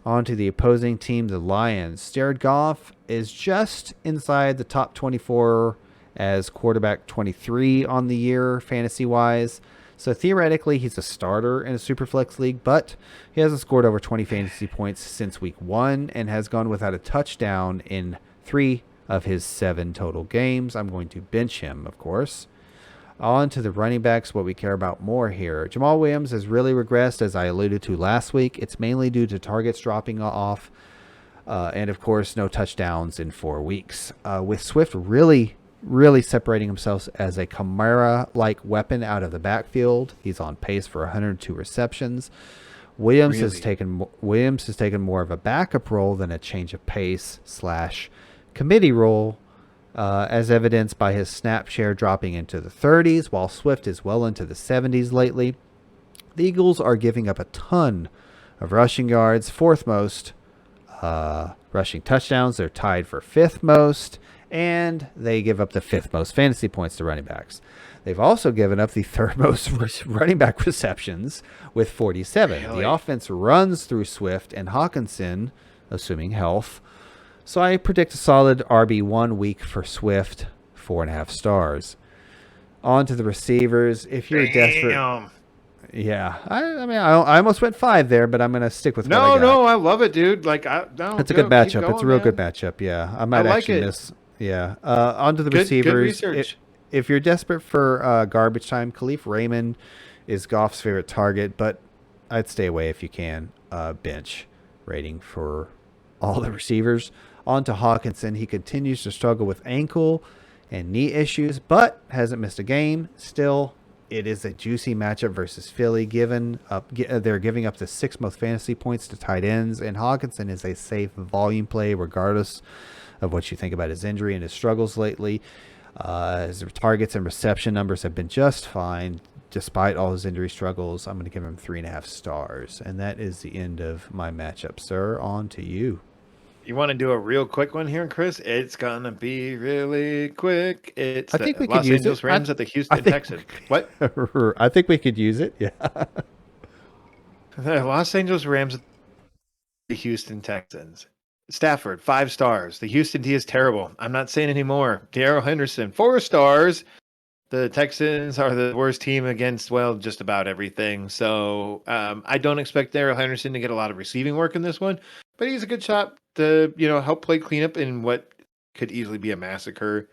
On to the opposing team, the Lions. Jared Goff is just inside the top 24 as quarterback 23 on the year, fantasy-wise. So theoretically, he's a starter in a Superflex league, but he hasn't scored over 20 fantasy points since week 1 and has gone without a touchdown in 3 of his 7 total games. I'm going to bench him, of course. On to the running backs, what we care about more here. Jamal Williams has really regressed, as I alluded to last week. It's mainly due to targets dropping off, and of course, no touchdowns in 4 weeks. With Swift really separating himself as a Kamara-like weapon out of the backfield. He's on pace for 102 receptions. Williams has taken more of a backup role than a change of pace / committee role, as evidenced by his snap share dropping into the 30s, while Swift is well into the 70s lately. The Eagles are giving up a ton of rushing yards, 4th most rushing touchdowns. They're tied for 5th most. And they give up the 5th most fantasy points to running backs. They've also given up the 3rd most running back receptions with 47. Really? The offense runs through Swift and Hawkinson, assuming health. So I predict a solid RB1 week for Swift, 4.5 stars. On to the receivers. If you're desperate... Yeah, I almost went 5 there, but I'm gonna stick with what I got. No, I love it, dude. Like, it's a good matchup. It's a real good matchup. Yeah, I might actually miss... Yeah. Onto the receivers. Good research. If you're desperate for garbage time, Khalif Raymond is Goff's favorite target, but I'd stay away if you can. Bench rating for all the receivers. On to Hawkinson. He continues to struggle with ankle and knee issues, but hasn't missed a game. Still, it is a juicy matchup versus Philly. They're giving up the 6th most fantasy points to tight ends, and Hawkinson is a safe volume play regardless of what you think about his injury and his struggles lately. His targets and reception numbers have been just fine despite all his injury struggles. I'm going to give him 3.5 stars. And that is the end of my matchup, sir. On to you. You want to do a real quick one here, Chris? It's going to be really quick. It's I think we Los could use Angeles it. Rams at the Houston Texans. What? I think we could use it. Yeah. The Los Angeles Rams at the Houston Texans. Stafford, 5 stars. The Houston D is terrible. I'm not saying anymore. Darrell Henderson, 4 stars. The Texans are the worst team against, well, just about everything. So I don't expect Darrell Henderson to get a lot of receiving work in this one, but he's a good shot to, help play cleanup in what could easily be a massacre.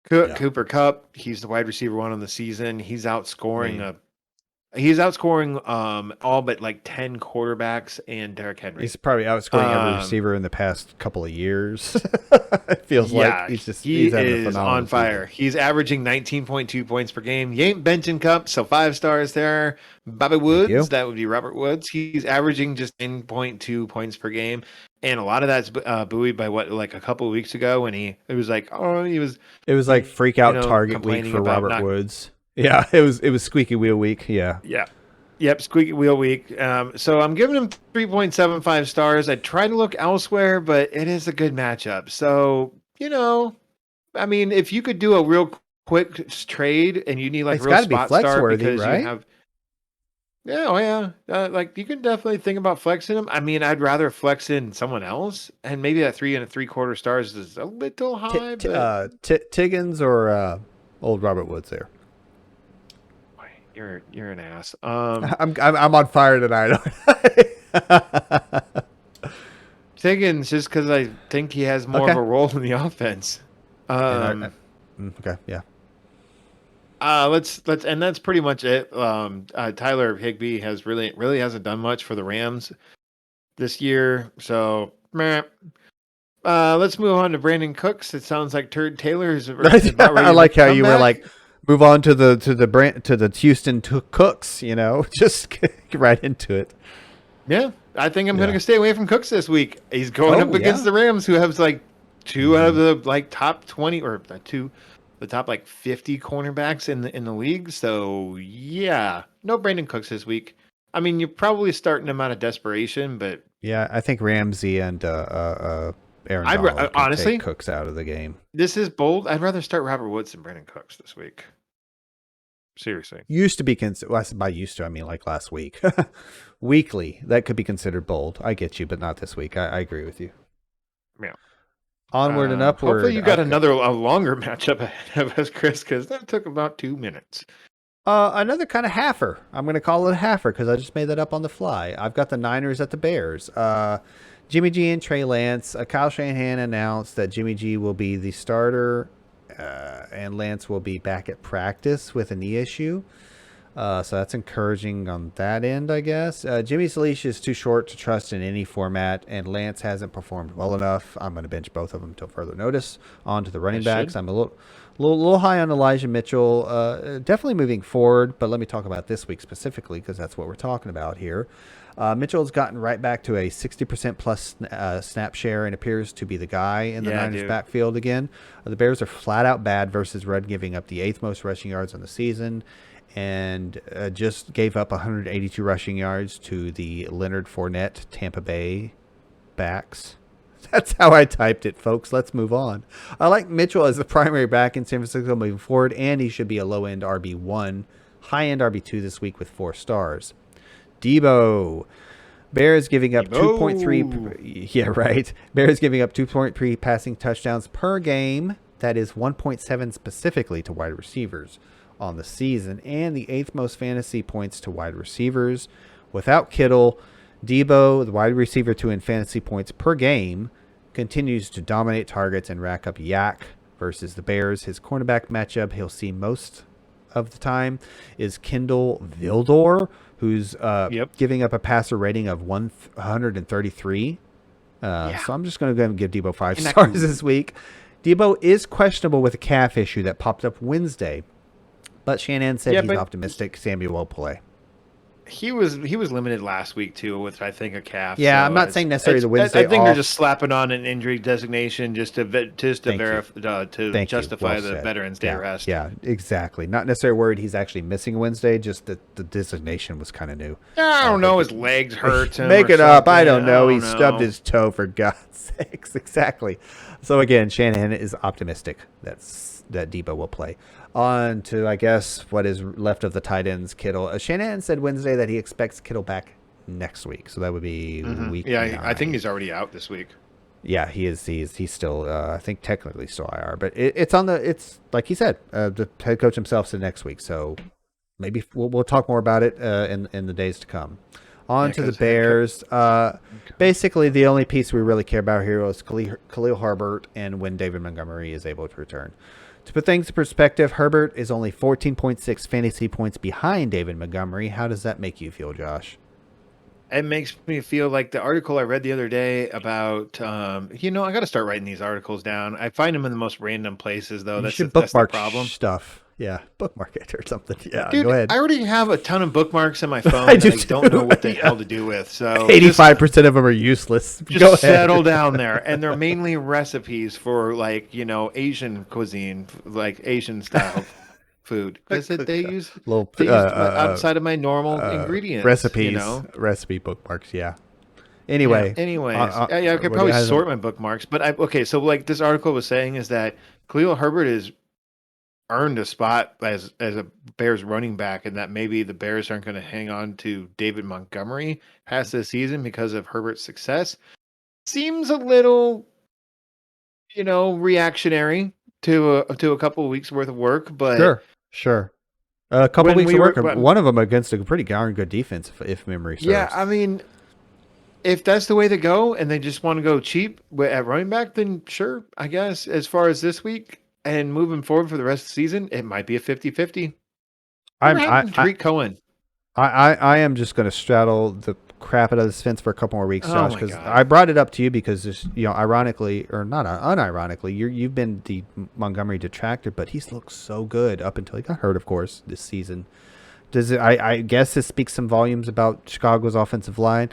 Cooper Kupp, he's the wide receiver 1 on the season. He's outscoring all but like 10 quarterbacks and Derrick Henry. He's probably outscoring every receiver in the past couple of years. It feels like he's is on fire. Season. He's averaging 19.2 points per game. You ain't benching Kupp, so 5 stars there. Bobby Woods, that would be Robert Woods. He's averaging just 9.2 points per game. And a lot of that's buoyed by a couple of weeks ago when it was like like freak out target week for Robert Woods. Yeah, it was squeaky wheel week. Yeah. Yep, squeaky wheel week. So I'm giving him 3.75 stars. I try to look elsewhere, but it is a good matchup. So, if you could do a real quick trade and you need real spot start because right? you have... Yeah, you can definitely think about flexing him. I'd rather flex in someone else, and maybe that 3 3/4 stars is a little high. Tiggins or old Robert Woods there. You're an ass. I'm on fire tonight. Higgins just because I think he has more of Okay. a role in the offense. Okay, yeah. Let's and that's pretty much it. Tyler Higbee has really hasn't done much for the Rams this year, so meh. Let's move on to Brandon Cooks. It sounds like Turd Taylor is about ready I to like make a how you were comeback. like, move on to the Houston Cooks. Just get right into it. Yeah, I think I'm Yeah. going to stay away from Cooks this week. He's going Oh up against yeah. the Rams, who have like two out of the like top 20 or the top like 50 cornerbacks in the league. So yeah, no Brandon Cooks this week. I mean, you're probably starting him out of desperation, but Yeah, I think Ramsey and Aaron Donald can take honestly, Cooks out of the game. this is bold. I'd rather start Robert Woods than Brandon Cooks this week. Seriously. Used to be by used to I mean like last week. Weekly, that could be considered bold. I get you, but not this week. I agree with you. Yeah. Onward and upward. Hopefully you got a longer matchup ahead of us, Chris, because that took about 2 minutes. Another kind of halfer. I'm going to call it a halfer because I just made that up on the fly. I've got the Niners at the Bears. Jimmy G and Trey Lance. Kyle Shanahan announced that Jimmy G will be the starter and Lance will be back at practice with a knee issue. So that's encouraging on that end, I guess. Jimmy's leash is too short to trust in any format, and Lance hasn't performed well enough. I'm going to bench both of them until further notice. On to the running backs. I'm a little high on Elijah Mitchell. Definitely moving forward, but let me talk about this week specifically because that's what we're talking about here. Mitchell's gotten right back to a 60% plus snap share and appears to be the guy in the Niners backfield again. The Bears are flat out bad versus run, giving up the 8th most rushing yards on the season, and just gave up 182 rushing yards to the Leonard Fournette Tampa Bay backs. That's how I typed it, folks. Let's move on. I like Mitchell as the primary back in San Francisco moving forward, and he should be a low-end RB1, high-end RB2 this week with 4 stars. Debo. Bears giving up 2.3. Yeah, right. Bears giving up 2.3 passing touchdowns per game. That is 1.7 specifically to wide receivers on the season, and the 8th most fantasy points to wide receivers. Without Kittle, Debo, the wide receiver 2 in fantasy points per game, continues to dominate targets and rack up yak versus the Bears. His cornerback matchup he'll see most of the time is Kendall Vildor, who's giving up a passer rating of 133. So I'm just going to go and give Debo 5 stars this week. Debo is questionable with a calf issue that popped up Wednesday, but Shanahan said he's optimistic Samuel will play. He was limited last week too with I think a calf. Yeah, so I'm not saying necessarily the Wednesday. I think they're just slapping on an injury designation just to justify the Veterans Day rest. Yeah, exactly. Not necessarily worried he's actually missing Wednesday. Just that the designation was kind of new. I don't know. His legs hurt. Make it up. I don't know. He stubbed his toe for God's sakes. Exactly. So again, Shanahan is optimistic that Debo will play. On to, I guess, what is left of the tight ends, Kittle. Shanahan said Wednesday that he expects Kittle back next week. So that would be week 9. I think he's already out this week. Yeah, he is. He's still, I think, technically still IR. But it's like he said, the head coach himself said next week. So maybe we'll talk more about it in the days to come. On to the Bears. Basically, the only piece we really care about here is Khalil Herbert and when David Montgomery is able to return. To put things in perspective, Herbert is only 14.6 fantasy points behind David Montgomery. How does that make you feel, Josh? It makes me feel like the article I read the other day about, I got to start writing these articles down. I find them in the most random places, though. That's the problem. Stuff. Yeah, bookmark it or something. Yeah, dude, go ahead. I already have a ton of bookmarks on my phone I don't know what the hell to do with. So 85% of them are useless. Just settle down there. And they're mainly recipes for Asian cuisine, like Asian style food. Because they use outside of my normal ingredients. Recipes, recipe bookmarks, yeah. Anyway. I could probably sort my bookmarks. But so this article was saying is that Khalil Herbert is earned a spot as a Bears running back, and that maybe the Bears aren't going to hang on to David Montgomery past this season because of Herbert's success. Seems a little, reactionary to a couple of weeks worth of work, but sure. A couple of weeks of work. One of them against a pretty darn good defense, if memory serves. Yeah, I mean, if that's the way to go and they just want to go cheap at running back, then sure, I guess. As far as this week and moving forward for the rest of the season, it might be a 50-50. Whatever I'm happened to Tariq Cohen? I am just going to straddle the crap out of this fence for a couple more weeks, Oh Josh, my because God. I brought it up to you because, ironically or not unironically, you've been the Montgomery detractor, but he's looked so good up until he got hurt, of course, this season. Does it? I guess this speaks some volumes about Chicago's offensive line.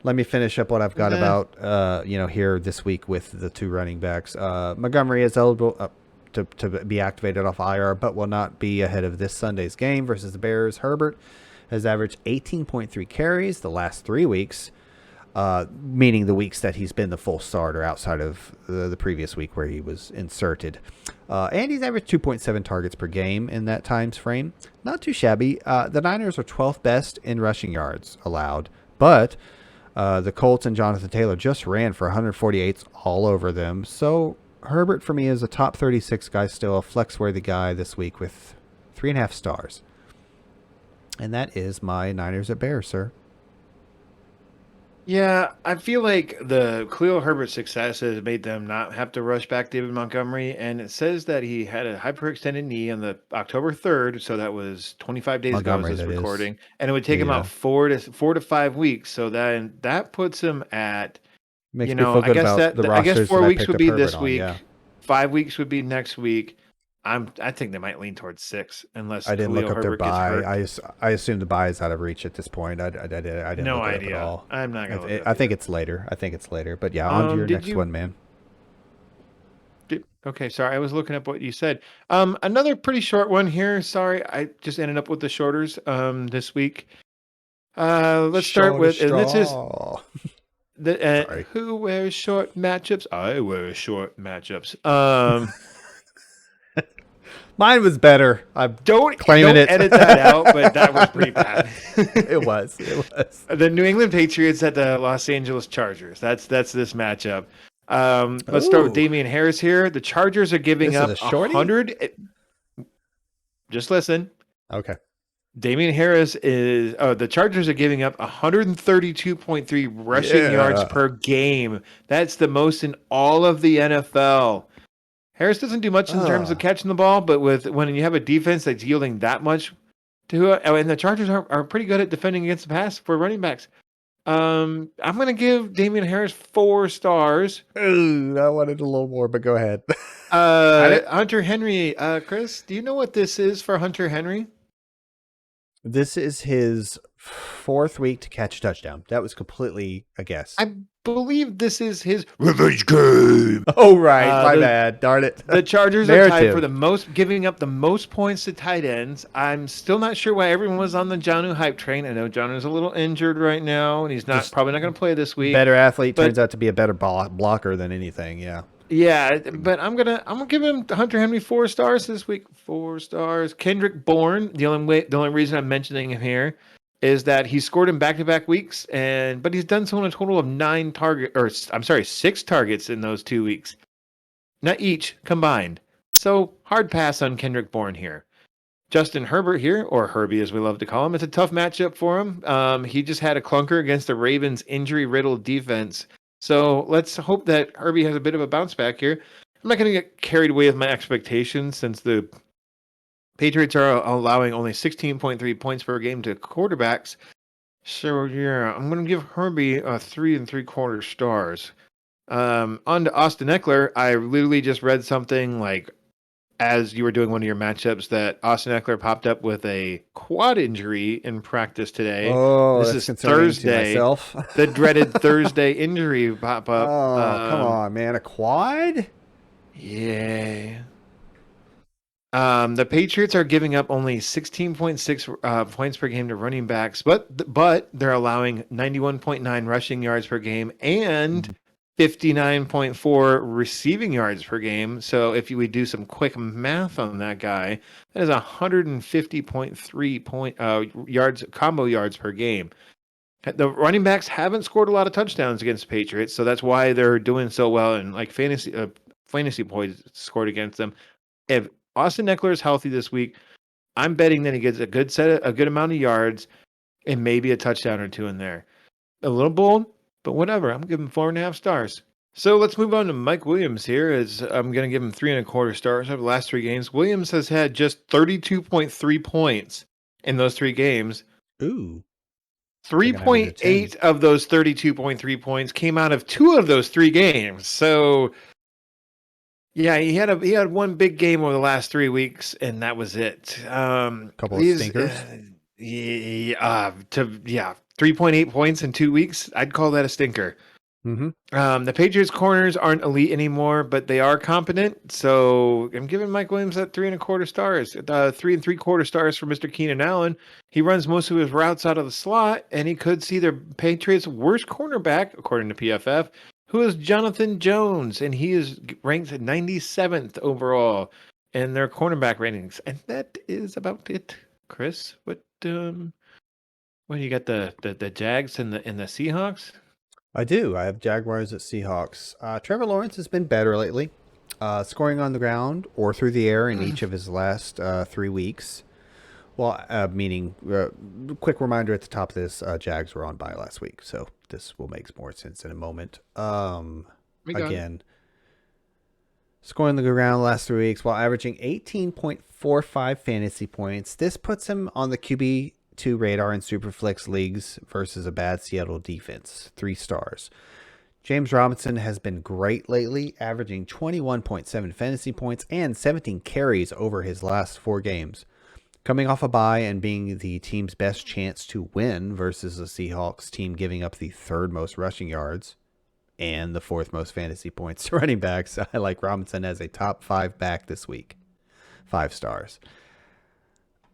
Let me finish up what I've got about here this week with the two running backs. Montgomery is eligible to be activated off IR, but will not be ahead of this Sunday's game versus the Bears. Herbert has averaged 18.3 carries the last 3 weeks, meaning the weeks that he's been the full starter outside of the previous week where he was inserted. And he's averaged 2.7 targets per game in that time frame. Not too shabby. The Niners are 12th best in rushing yards allowed, but the Colts and Jonathan Taylor just ran for 148 all over them. So Herbert for me is a top 36 guy, still a flex-worthy guy this week with 3.5 stars. And that is my Niners at Bears, sir. Yeah, I feel like the Khalil Herbert success has made them not have to rush back David Montgomery, and it says that he had a hyperextended knee on the October 3rd, so that was 25 days ago as Montgomery, this that is. recording, and it would take him Yeah. out 4 to 5 weeks. So then that puts him at, Makes me feel good about the I guess rosters 4 that I weeks picked would up be Herbert this on. week, Yeah. 5 weeks would be next week. I think they might lean towards 6 unless I didn't Khalil look up their Herbert gets buy. hurt. I assume the buy is out of reach at this point. I didn't No look it up at idea. all. I'm not gonna look it I up think either. it's later. But yeah, on to your Did next you one, man. Okay, sorry. I was looking up what you said. Another pretty short one here. Sorry, I just ended up with the shorters this week. Let's start Shorter with, and this is straw. the Sorry. who wears short matchups? I wear short matchups. Mine was better. I'm Don't claiming it. edit that out, but that was pretty bad. It was. The New England Patriots at the Los Angeles Chargers. That's this matchup. Let's start with Ooh. Damian Harris here. The Chargers are giving This is up a shorty? 100. Just listen. Okay. Damian Harris is the Chargers are giving up 132.3 rushing yards Yeah. per game. That's the most in all of the NFL. Harris doesn't do much in terms of catching the ball, but when you have a defense that's yielding that much to it, and the Chargers are pretty good at defending against the pass for running backs. I'm going to give Damian Harris 4 stars. Ooh, I wanted a little more, but go ahead. Hunter Henry, Chris, do you know what this is for Hunter Henry? This is his 4th week to catch a touchdown. That was completely a guess. I believe this is his revenge game. Oh, right. My bad. Darn it. The Chargers are tied for the most, giving up the most points to tight ends. I'm still not sure why everyone was on the Jonnu hype train. I know Jonnu's a little injured right now, and he's probably not going to play this week. Better athlete, turns out to be a better blocker than anything. Yeah. Yeah, but I'm gonna give him Hunter Henry 4 stars this week. 4 stars. Kendrick Bourne. The only reason I'm mentioning him here is that he scored in back-to-back weeks, but he's done so in a total of 6 targets in those 2 weeks, not each combined. So hard pass on Kendrick Bourne here. Justin Herbert here, or Herbie as we love to call him. It's a tough matchup for him. He just had a clunker against the Ravens' injury-riddled defense. So let's hope that Herbie has a bit of a bounce back here. I'm not going to get carried away with my expectations since the Patriots are allowing only 16.3 points per game to quarterbacks. So yeah, I'm going to give Herbie 3 3/4 stars. On to Austin Eckler. I literally just read something like as you were doing one of your matchups that Austin Eckler popped up with a quad injury in practice today. Oh, this is Thursday. The dreaded Thursday injury pop up. Oh, come on, man. A quad? Yeah. The Patriots are giving up only 16.6 points per game to running backs, but they're allowing 91.9 rushing yards per game and 59.4 receiving yards per game. So if we do some quick math on that guy, that is 150.3 yards, combo yards per game. The running backs haven't scored a lot of touchdowns against the Patriots, so that's why they're doing so well and like fantasy points scored against them. If Austin Eckler is healthy this week, I'm betting that he gets a good amount of yards and maybe a touchdown or 2 in there. A little bold, But whatever, I'm giving 4.5 stars. So let's move on to Mike Williams here. As I'm going to give him 3.25 stars over the last 3 games. Williams has had just 32.3 points in those 3 games. Ooh. 3.8 of those 32.3 points came out of 2 of those 3 games. So yeah, he had one big game over the last 3 weeks, and that was it. Couple of stinkers. 3.8 points in 2 weeks. I'd call that a stinker. Mm-hmm. The Patriots corners aren't elite anymore, but they are competent. So I'm giving Mike Williams that 3.25 stars. 3.75 stars for Mr. Keenan Allen. He runs most of his routes out of the slot, and he could see the Patriots' worst cornerback, according to PFF, who is Jonathan Jones, and he is ranked 97th overall in their cornerback ratings. And that is about it. Chris, what do you got? The Jags and the Seahawks? I do. I have Jaguars at Seahawks. Trevor Lawrence has been better lately, scoring on the ground or through the air in each of his last 3 weeks. Well, meaning, quick reminder at the top of this, Jags were on bye last week, so this will make more sense in a moment. Again, scoring on the ground the last 3 weeks while averaging 18.45 fantasy points. This puts him on the QB2 radar in Superflex leagues versus a bad Seattle defense. 3 stars. James Robinson has been great lately, averaging 21.7 fantasy points and 17 carries over his last 4 games. Coming off a bye and being the team's best chance to win versus the Seahawks team giving up the 3rd most rushing yards and the 4th most fantasy points to running backs, I like Robinson as a top 5 back this week. 5 stars.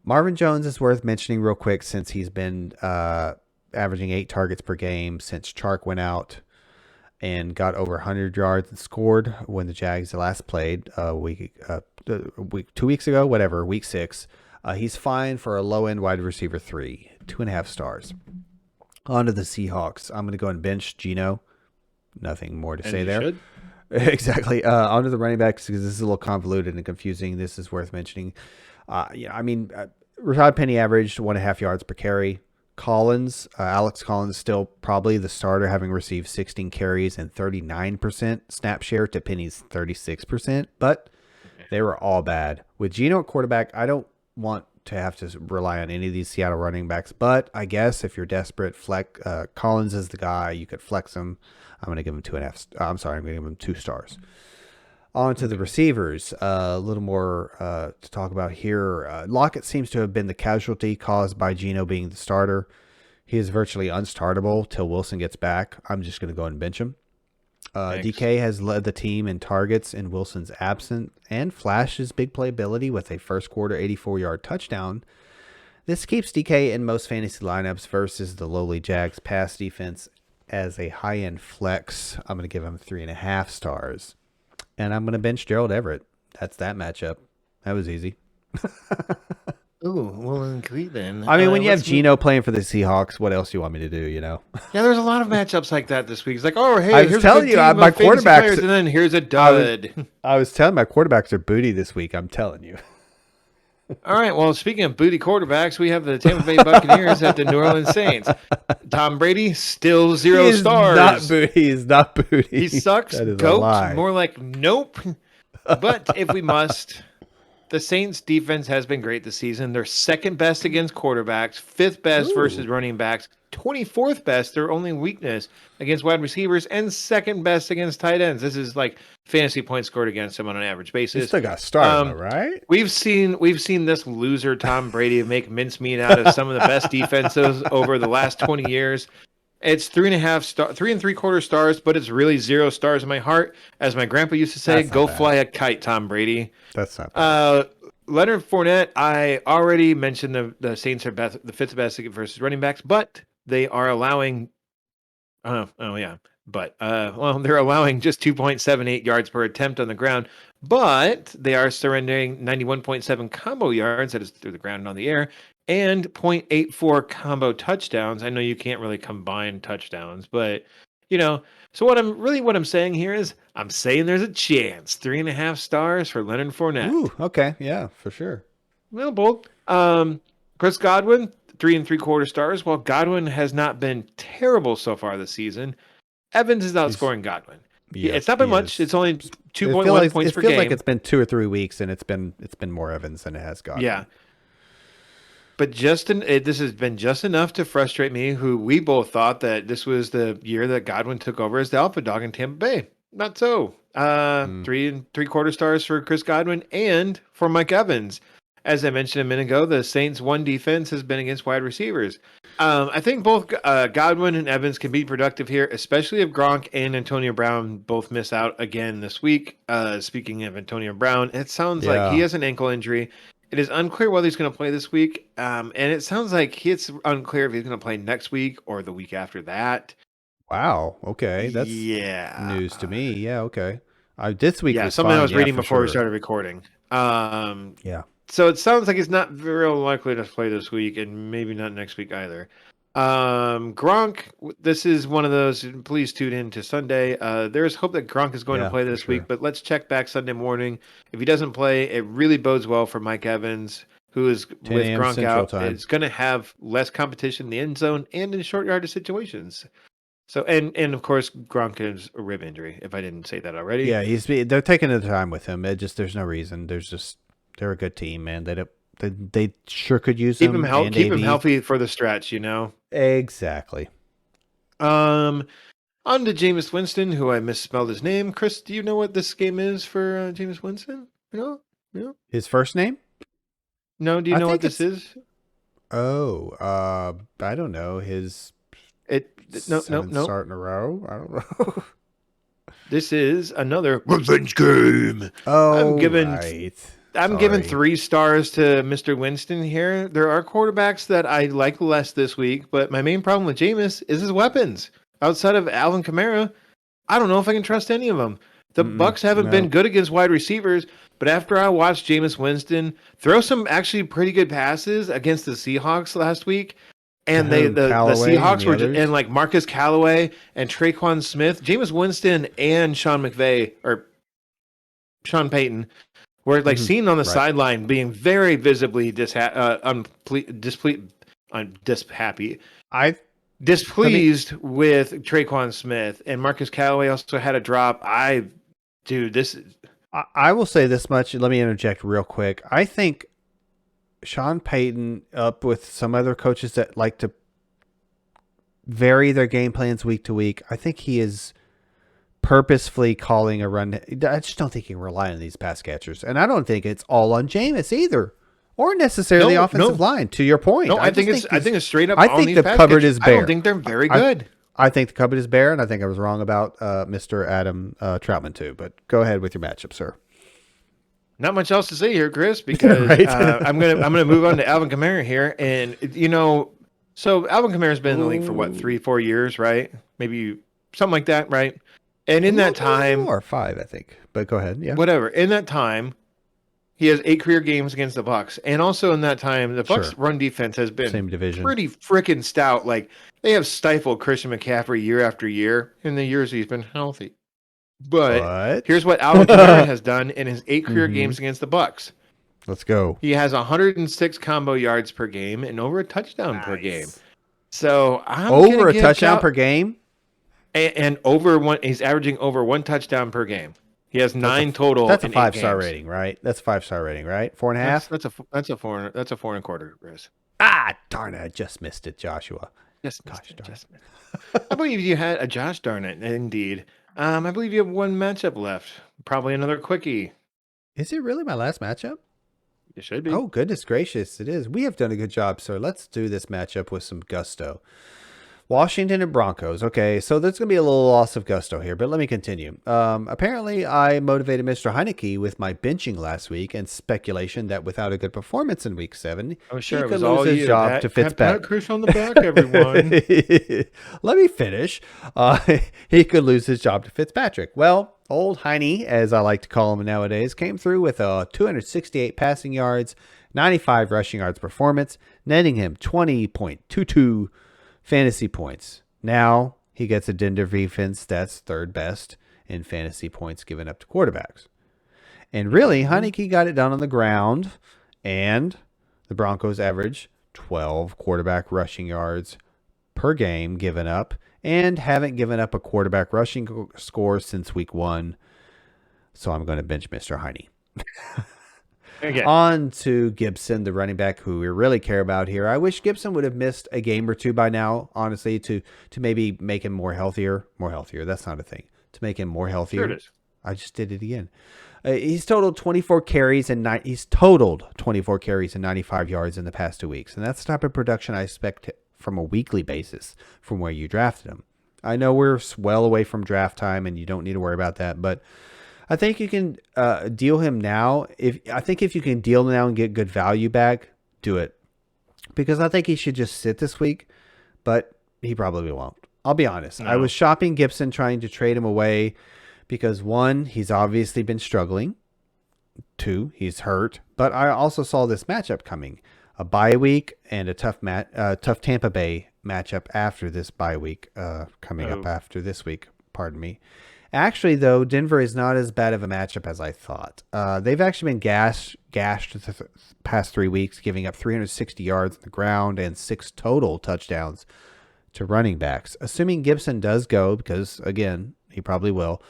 Marvin Jones is worth mentioning real quick since he's been averaging 8 targets per game since Chark went out and got over 100 yards and scored when the Jags last played 2 weeks ago, whatever, week 6. He's fine for a low-end wide receiver 3, 2.5 stars. On to the Seahawks. I'm going to go and bench Geno. Nothing more to say there. Should. Exactly. On to the running backs because this is a little convoluted and confusing. This is worth mentioning. Rashad Penny averaged 1.5 yards per carry. Alex Collins, still probably the starter, having received 16 carries and 39% snap share to Penny's 36%. But they were all bad. With Geno at quarterback, I don't want to have to rely on any of these Seattle running backs, but I guess if you're desperate, Collins is the guy. You could flex him. I'm going to give him 2.5. I'm going to give him 2 stars. On to the receivers. A little more to talk about here. Lockett seems to have been the casualty caused by Geno being the starter. He is virtually unstartable till Wilson gets back. I'm just going to go and bench him. DK has led the team in targets in Wilson's absence and flashes big playability with a first quarter 84-yard touchdown. This keeps DK in most fantasy lineups versus the lowly Jags pass defense as a high-end flex. I'm going to give him 3.5 stars. And I'm going to bench Gerald Everett. That's that matchup. That was easy. Ooh, well, then then. I mean, when you have Geno playing for the Seahawks, what else do you want me to do, you know? Yeah, there's a lot of matchups like that this week. It's like, oh, hey, I was here's telling a you, good team my of fantasy quarterbacks, players, and then here's a dud. I was telling my quarterbacks are booty this week. I'm telling you. All right, well, speaking of booty quarterbacks, we have the Tampa Bay Buccaneers at the New Orleans Saints. Tom Brady, still 0 stars. He is not booty. He sucks. That is a Goat. lie. More like nope. But if we must, the Saints defense has been great this season. They're 2nd best against quarterbacks, 5th best versus running backs, 24th best, their only weakness, against wide receivers, and 2nd best against tight ends. This is like fantasy points scored against them on an average basis. You still got started, though, right? We've seen this loser Tom Brady make mincemeat out of some of the best defenses over the last 20 years. It's 3.75 stars, but it's really 0 stars in my heart. As my grandpa used to say, go fly a kite, Tom Brady. That's not bad. Leonard Fournette, I already mentioned the Saints are the 5th best versus running backs, but they are allowing they're allowing just 2.78 yards per attempt on the ground, but they are surrendering 91.7 combo yards, that is through the ground and on the air, and 0.84 combo touchdowns. I know you can't really combine touchdowns, but so what I'm saying here is I'm saying there's a chance. 3.5 stars for Leonard Fournette. Ooh, okay, yeah, for sure. Well, bold. Chris Godwin, 3.75 stars. While Godwin has not been terrible so far this season, Evans is outscoring Godwin. Yeah, It's not been much. It's only 2.1 points per game. It feels like it's been 2 or 3 weeks, and it's been more Evans than it has Godwin. Yeah. But this has been just enough to frustrate me, who we both thought that this was the year that Godwin took over as the alpha dog in Tampa Bay. Not so. 3 3/4 stars for Chris Godwin and for Mike Evans. As I mentioned a minute ago, the Saints' one defense has been against wide receivers. I think both Godwin and Evans can be productive here, especially if Gronk and Antonio Brown both miss out again this week. Speaking of Antonio Brown, it sounds like he has an ankle injury. It is unclear whether he's going to play this week, and it sounds like it's unclear if he's going to play next week or the week after that. Wow. Okay, that's news to me. Yeah. Okay. This week. Yeah, was something fun. I was reading before we sure. started recording. Yeah. So it sounds like he's not very likely to play this week, and maybe not next week either. Gronk, this is one of those. Please tune in to Sunday. There's hope that Gronk is going to play this week, but let's check back Sunday morning. If he doesn't play, it really bodes well for Mike Evans, who is with Gronk out. It's going to have less competition in the end zone and in short yardage situations. So and of course Gronk has a rib injury. If I didn't say that already, yeah, they're taking the time with him. There's no reason. They're a good team, man. They sure could use keep him healthy for the stretch. Exactly. On to Jameis Winston, who I misspelled his name. Chris, do you know what this game is for Jameis Winston? No. His first name? No. Do you know what this is? Oh, I don't know. No. Start in a row. I don't know. This is another revenge game. Oh, I'm giving 3 stars to Mr. Winston here. There are quarterbacks that I like less this week, but my main problem with Jameis is his weapons. Outside of Alvin Kamara, I don't know if I can trust any of them. The Bucs haven't been good against wide receivers, but after I watched Jameis Winston throw some actually pretty good passes against the Seahawks last week, and the Seahawks were and like Marcus Callaway and Traquan Smith, Jameis Winston and Sean Payton were like seen on the sideline being very visibly displeased with Traquan Smith, and Marcus Callaway also had a drop. I will say this much. Let me interject real quick. I think Sean Payton, up with some other coaches that like to vary their game plans week to week, I think he is purposefully calling a run. I just don't think he can rely on these pass catchers. And I don't think it's all on Jameis either. Or necessarily the offensive line, to your point. No, I think it's straight up. I think the cupboard is bare. I don't think they're very good. I think the cupboard is bare, and I think I was wrong about Mr. Adam Troutman too. But go ahead with your matchup, sir. Not much else to say here, Chris, because I'm gonna move on to Alvin Kamara here, and so Alvin Kamara's been in the league for what, 3-4 years, right? Maybe something like that, right? And in that time, or 5, I think. But go ahead, yeah. Whatever. In that time, he has 8 career games against the Bucs, and also in that time, the Bucs' run defense has been same division, pretty freaking stout. Like they have stifled Christian McCaffrey year after year in the years he's been healthy. But here's what Alvin Kamara has done in his 8 career games against the Bucs. Let's go. He has 106 combo yards per game and over a touchdown per game. So I'm over a touchdown per game, and over one. He's averaging over 1 touchdown per game. He has 9 total. That's a 5-star rating, right? That's a 5-star rating, right? 4.5. That's a 4. That's a 4.25, Chris. Ah, darn it! I just missed it, Joshua. Just missed it. I believe you had a Josh. Darn it, indeed. I believe you have one matchup left. Probably another quickie. Is it really my last matchup? It should be. Oh, goodness gracious, it is. We have done a good job, sir. Let's do this matchup with some gusto. Washington and Broncos. Okay, so there's going to be a little loss of gusto here, but let me continue. Apparently, I motivated Mr. Heineke with my benching last week and speculation that without a good performance in Week 7, he could lose his job to Fitzpatrick. Pat Chris on the back, everyone. Let me finish. He could lose his job to Fitzpatrick. Well, old Heine, as I like to call him nowadays, came through with a 268 passing yards, 95 rushing yards performance, netting him 20.22 fantasy points. Now he gets a Denver defense that's 3rd best in fantasy points given up to quarterbacks. And really, Heineke got it done on the ground, and the Broncos average 12 quarterback rushing yards per game given up and haven't given up a quarterback rushing score since week 1. So I'm going to bench Mr. Heine. Okay. On to Gibson, the running back who we really care about here. I wish Gibson would have missed a game or two by now, honestly, to maybe make him more healthier. More healthier. That's not a thing. To make him more healthier. Sure it is. I just did it again. He's totaled 24 carries and 95 yards in the past 2 weeks. And that's the type of production I expect from a weekly basis from where you drafted him. I know we're well away from draft time and you don't need to worry about that, but I think you can deal him now. If you can deal now and get good value back, do it. Because I think he should just sit this week, but he probably won't. I'll be honest. No. I was shopping Gibson trying to trade him away because 1, he's obviously been struggling. 2, he's hurt. But I also saw this matchup coming. A bye week and a tough Tampa Bay matchup after this bye week coming up after this week. Pardon me. Actually, though, Denver is not as bad of a matchup as I thought. They've actually been gashed the past 3 weeks, giving up 360 yards on the ground and 6 total touchdowns to running backs. Assuming Gibson does go, because, again, he probably will,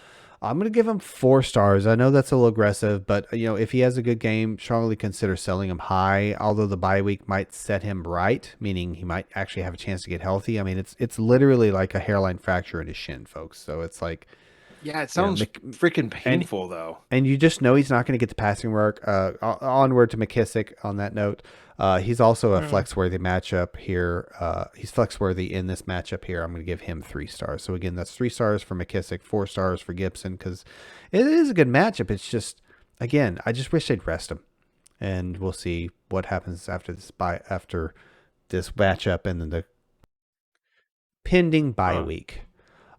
I'm going to give him 4 stars. I know that's a little aggressive, but if he has a good game, strongly consider selling him high, although the bye week might set him right, meaning he might actually have a chance to get healthy. I mean, it's literally like a hairline fracture in his shin, folks. So it's like... Yeah, it sounds freaking painful, though. And you just know he's not going to get the passing work. Onward to McKissick on that note. He's also a flex-worthy matchup here. He's flex-worthy in this matchup here. I'm going to give him 3 stars. So, again, that's 3 stars for McKissick, 4 stars for Gibson, because it is a good matchup. It's just, again, I just wish they'd rest him. And we'll see what happens after this matchup and then the pending bye week.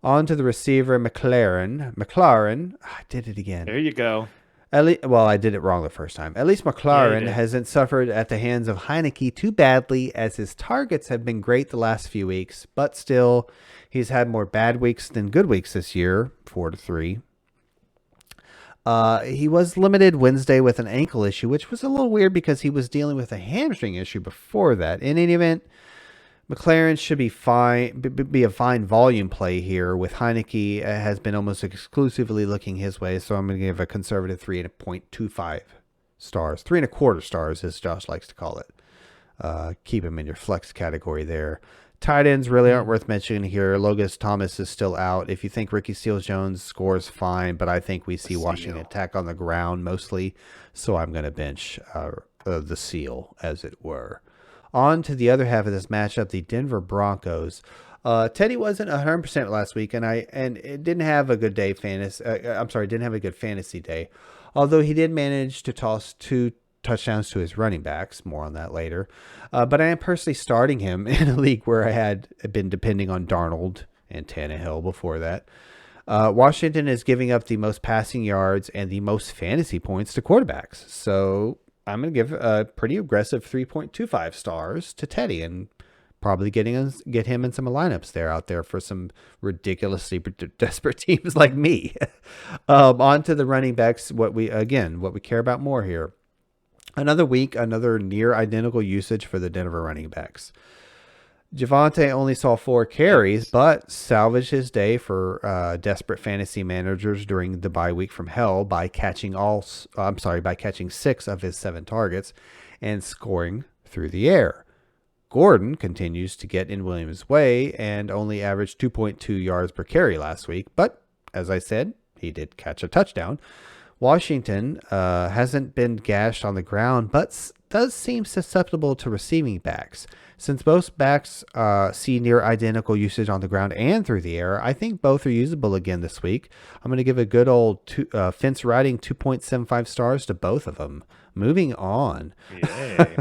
On to the receiver, McLaurin. I did it again. There you go. I did it wrong the first time. At least McLaurin hasn't suffered at the hands of Heineke too badly, as his targets have been great the last few weeks. But still, he's had more bad weeks than good weeks this year, 4-3. He was limited Wednesday with an ankle issue, which was a little weird because he was dealing with a hamstring issue before that. In any event, McLaurin should be a fine volume play here, with Heineke has been almost exclusively looking his way, so I'm going to give a conservative 3.25 stars. 3.25 stars, as Josh likes to call it. Keep him in your flex category there. Tight ends really aren't worth mentioning here. Logan Thomas is still out. If you think Ricky Seals-Jones scores, fine, but I think we see Washington attack on the ground mostly, so I'm going to bench the Seal, as it were. On to the other half of this matchup, the Denver Broncos. Teddy wasn't 100% last week, and it didn't have a good day didn't have a good fantasy day. Although he did manage to toss 2 touchdowns to his running backs. More on that later. But I am personally starting him in a league where I had been depending on Darnold and Tannehill before that. Washington is giving up the most passing yards and the most fantasy points to quarterbacks. So I'm going to give a pretty aggressive 3.25 stars to Teddy and probably get him in some lineups out there for some ridiculously desperate teams like me. On to the running backs, what we care about more here. Another week, another near identical usage for the Denver running backs. Javonte only saw 4 carries, but salvaged his day for desperate fantasy managers during the bye week from hell by catching 6 of his 7 targets and scoring through the air. Gordon continues to get in Williams' way and only averaged 2.2 yards per carry last week, but as I said, he did catch a touchdown. Washington hasn't been gashed on the ground, but does seem susceptible to receiving backs. Since most backs see near identical usage on the ground and through the air, I think both are usable again this week. I'm going to give a good old fence riding 2.75 stars to both of them. Moving on. Yay.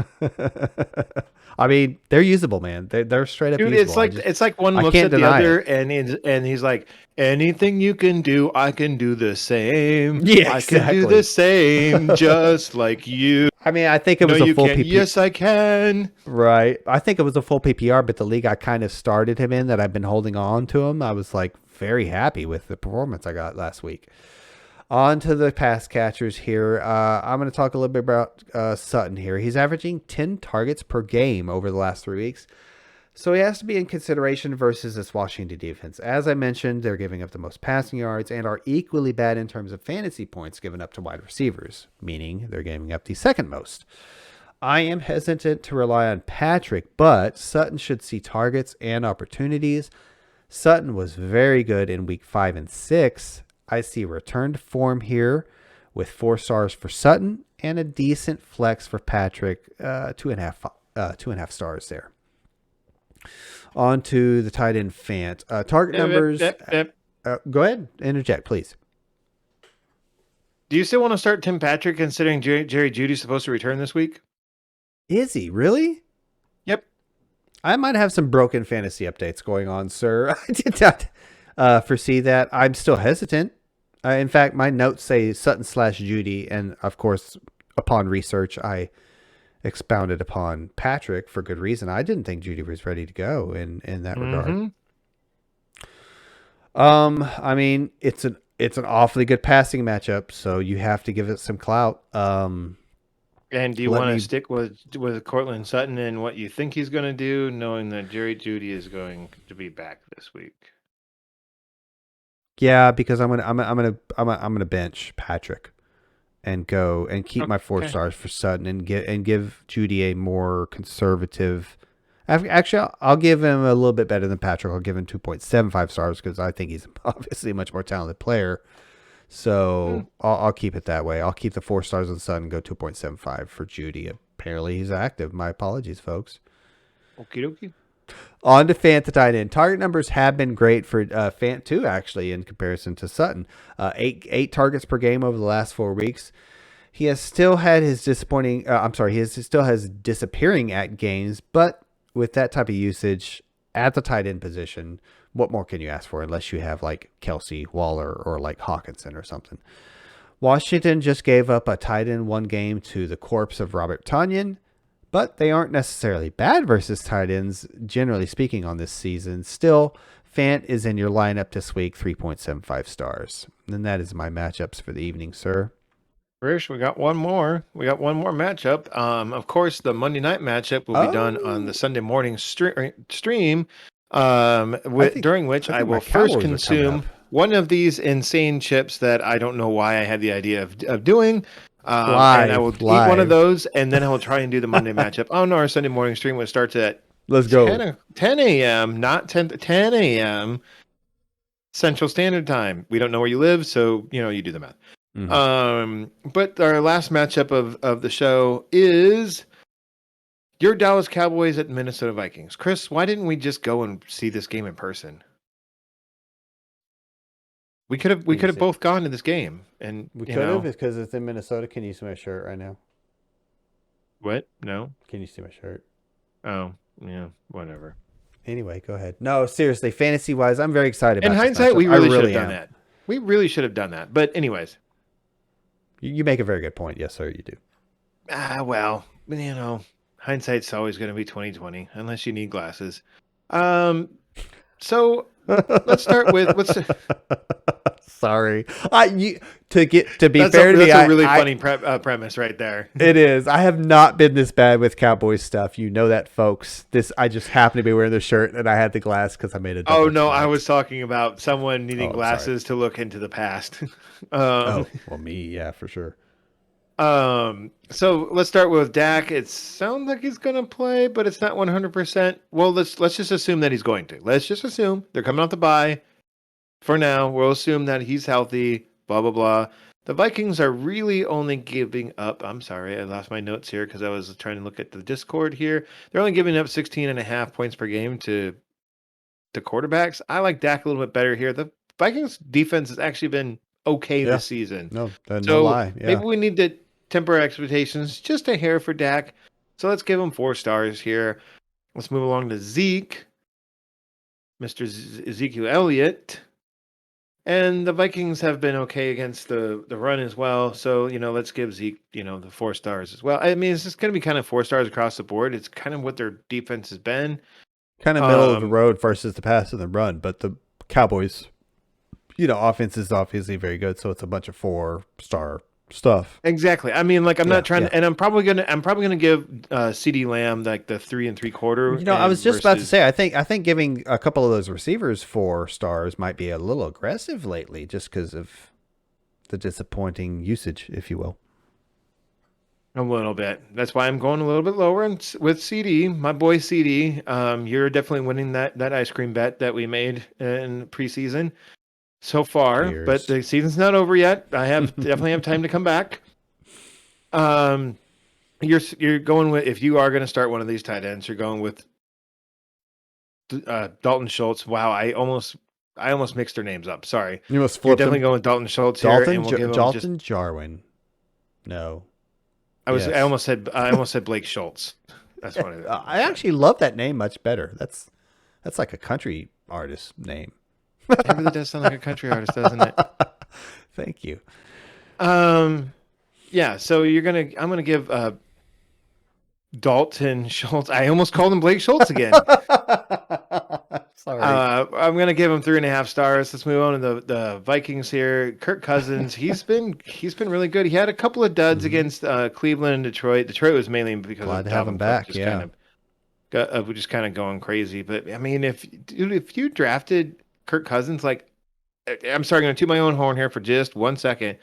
I mean, they're usable, man. They're straight up usable. It's like one looks at the other and he's like, anything you can do, I can do the same. Yeah, I can do the same, just like you. I mean, I think it was a full PPR. Yes, I can. Right. I think it was a full PPR, but the league I kind of started him in that I've been holding on to him, I was like very happy with the performance I got last week. On to the pass catchers here. I'm going to talk a little bit about Sutton here. He's averaging 10 targets per game over the last 3 weeks. So he has to be in consideration versus this Washington defense. As I mentioned, they're giving up the most passing yards and are equally bad in terms of fantasy points given up to wide receivers, meaning they're giving up the second most. I am hesitant to rely on Patrick, but Sutton should see targets and opportunities. Sutton was very good in week 5 and 6. I see return to form here with 4 stars for Sutton and a decent flex for Patrick, 2.5 stars there. On to the tight end Fant. Target numbers. Go ahead. Interject, please. Do you still want to start Tim Patrick considering Jerry Jeudy's supposed to return this week? Is he really? Yep. I might have some broken fantasy updates going on, sir. I did not foresee that. I'm still hesitant. In fact, my notes say Sutton/Jeudy, and of course, upon research, I expounded upon Patrick for good reason. I didn't think Jeudy was ready to go in that regard. I mean, it's an awfully good passing matchup, so you have to give it some clout. And do you want to stick with Cortland Sutton and what you think he's going to do, knowing that Jerry Jeudy is going to be back this week? Yeah, because I'm gonna bench Patrick and go and keep my 4 stars for Sutton and give Jeudy a more conservative. Actually, I'll give him a little bit better than Patrick. I'll give him 2.75 stars because I think he's obviously a much more talented player. So I'll keep it that way. I'll keep the 4 stars on Sutton and go 2.75 for Jeudy. Apparently he's active. My apologies, folks. Okie dokie. On to Fant, the tight end. Target numbers have been great for Fant too, actually, in comparison to Sutton. 8 targets per game over the last 4 weeks. He has still had his disappointing. Still has disappearing at games, but with that type of usage at the tight end position, what more can you ask for unless you have like Kelsey, Waller, or like Hawkinson or something? Washington just gave up a tight end 1 game to the corpse of Robert Tonyan. But they aren't necessarily bad versus tight ends, generally speaking, on this season. Still, Fant is in your lineup this week, 3.75 stars. And that is my matchups for the evening, sir. Rish, we got one more. We got one more matchup. Of course, the Monday night matchup will be done on the Sunday morning stream, during which I will first consume one of these insane chips that I don't know why I had the idea of doing. And I will eat one of those, and then I will try and do the Monday matchup on our Sunday morning stream, which starts at 10 a.m., not 10 a.m. Central Standard Time. We don't know where you live, so you do the math. Mm-hmm. But our last matchup of the show is your Dallas Cowboys at Minnesota Vikings. Chris, why didn't we just go and see this game in person? We could have both gone to this game, and we could have because it's in Minnesota. Can you see my shirt right now? What? No. Can you see my shirt? Oh, yeah. Whatever. Anyway, go ahead. No, seriously, fantasy wise, I'm very excited. In hindsight, we really should have done that. We really should have done that. But anyways, you make a very good point. Yes, sir, you do. Well, hindsight's always going to be 20/20 unless you need glasses. So let's start with Sorry, to be that's fair to me, that's a really funny premise right there. It is. I have not been this bad with Cowboys stuff. You know that, folks. I just happened to be wearing the shirt, and I had the glass because I made it. Oh no, I was talking about someone needing glasses to look into the past. Me, yeah, for sure. So let's start with Dak. It sounds like he's going to play, but it's not 100%. Well, let's just assume that he's going to. Let's just assume they're coming off the bye. For now, we'll assume that he's healthy, blah, blah, blah. The Vikings are really only giving up. I'm sorry, I lost my notes here because I was trying to look at the Discord here. They're only giving up 16.5 points per game to quarterbacks. I like Dak a little bit better here. The Vikings defense has actually been okay this season. No lie. Yeah. Maybe we need to temper expectations just a hair for Dak. So let's give him 4 stars here. Let's move along to Zeke, Mr. Ezekiel Elliott. And the Vikings have been okay against the run as well. So, let's give Zeke, the 4 stars as well. I mean, it's just going to be kind of 4 stars across the board. It's kind of what their defense has been. Kind of middle of the road versus the pass and the run. But the Cowboys, offense is obviously very good. So it's a bunch of 4-star stuff. Exactly. I mean, like I'm Yeah, not trying yeah. to, and I'm probably gonna give CD Lamb like the 3 3/4 You know, I and was just about to versus. say, I think giving a couple of those receivers 4 stars might be a little aggressive lately, just because of the disappointing usage, if you will. A little bit. That's why I'm going a little bit lower with CD, my boy CD. You're definitely winning that ice cream bet that we made in preseason so far, but Cheers. the season's not over yet. I have definitely have time to come back. Um, you're going with, if you are going to start one of these tight ends, you're going with Dalton Schultz. Wow, I almost mixed their names up. Sorry. You almost You're flipped definitely them. going with Dalton Schultz here, and we'll give him just. Dalton Jarwin. No. I Yes. almost said Blake Schultz. That's what I I almost said. actually love that name much better. That's like a country artist name. It really does sound like a country artist, doesn't it? Thank you. Yeah. So I'm gonna give Dalton Schultz. I almost called him Blake Schultz again. Sorry. I'm gonna give him 3.5 stars. Let's move on to the Vikings here. Kirk Cousins. He's been really good. He had a couple of duds against Cleveland and Detroit. Detroit was mainly because Glad of to have him Dalvin Cook back. just Yeah. just kind of going crazy. But I mean, if you drafted Kirk Cousins, like I'm sorry, I'm gonna toot my own horn here for just 1 second.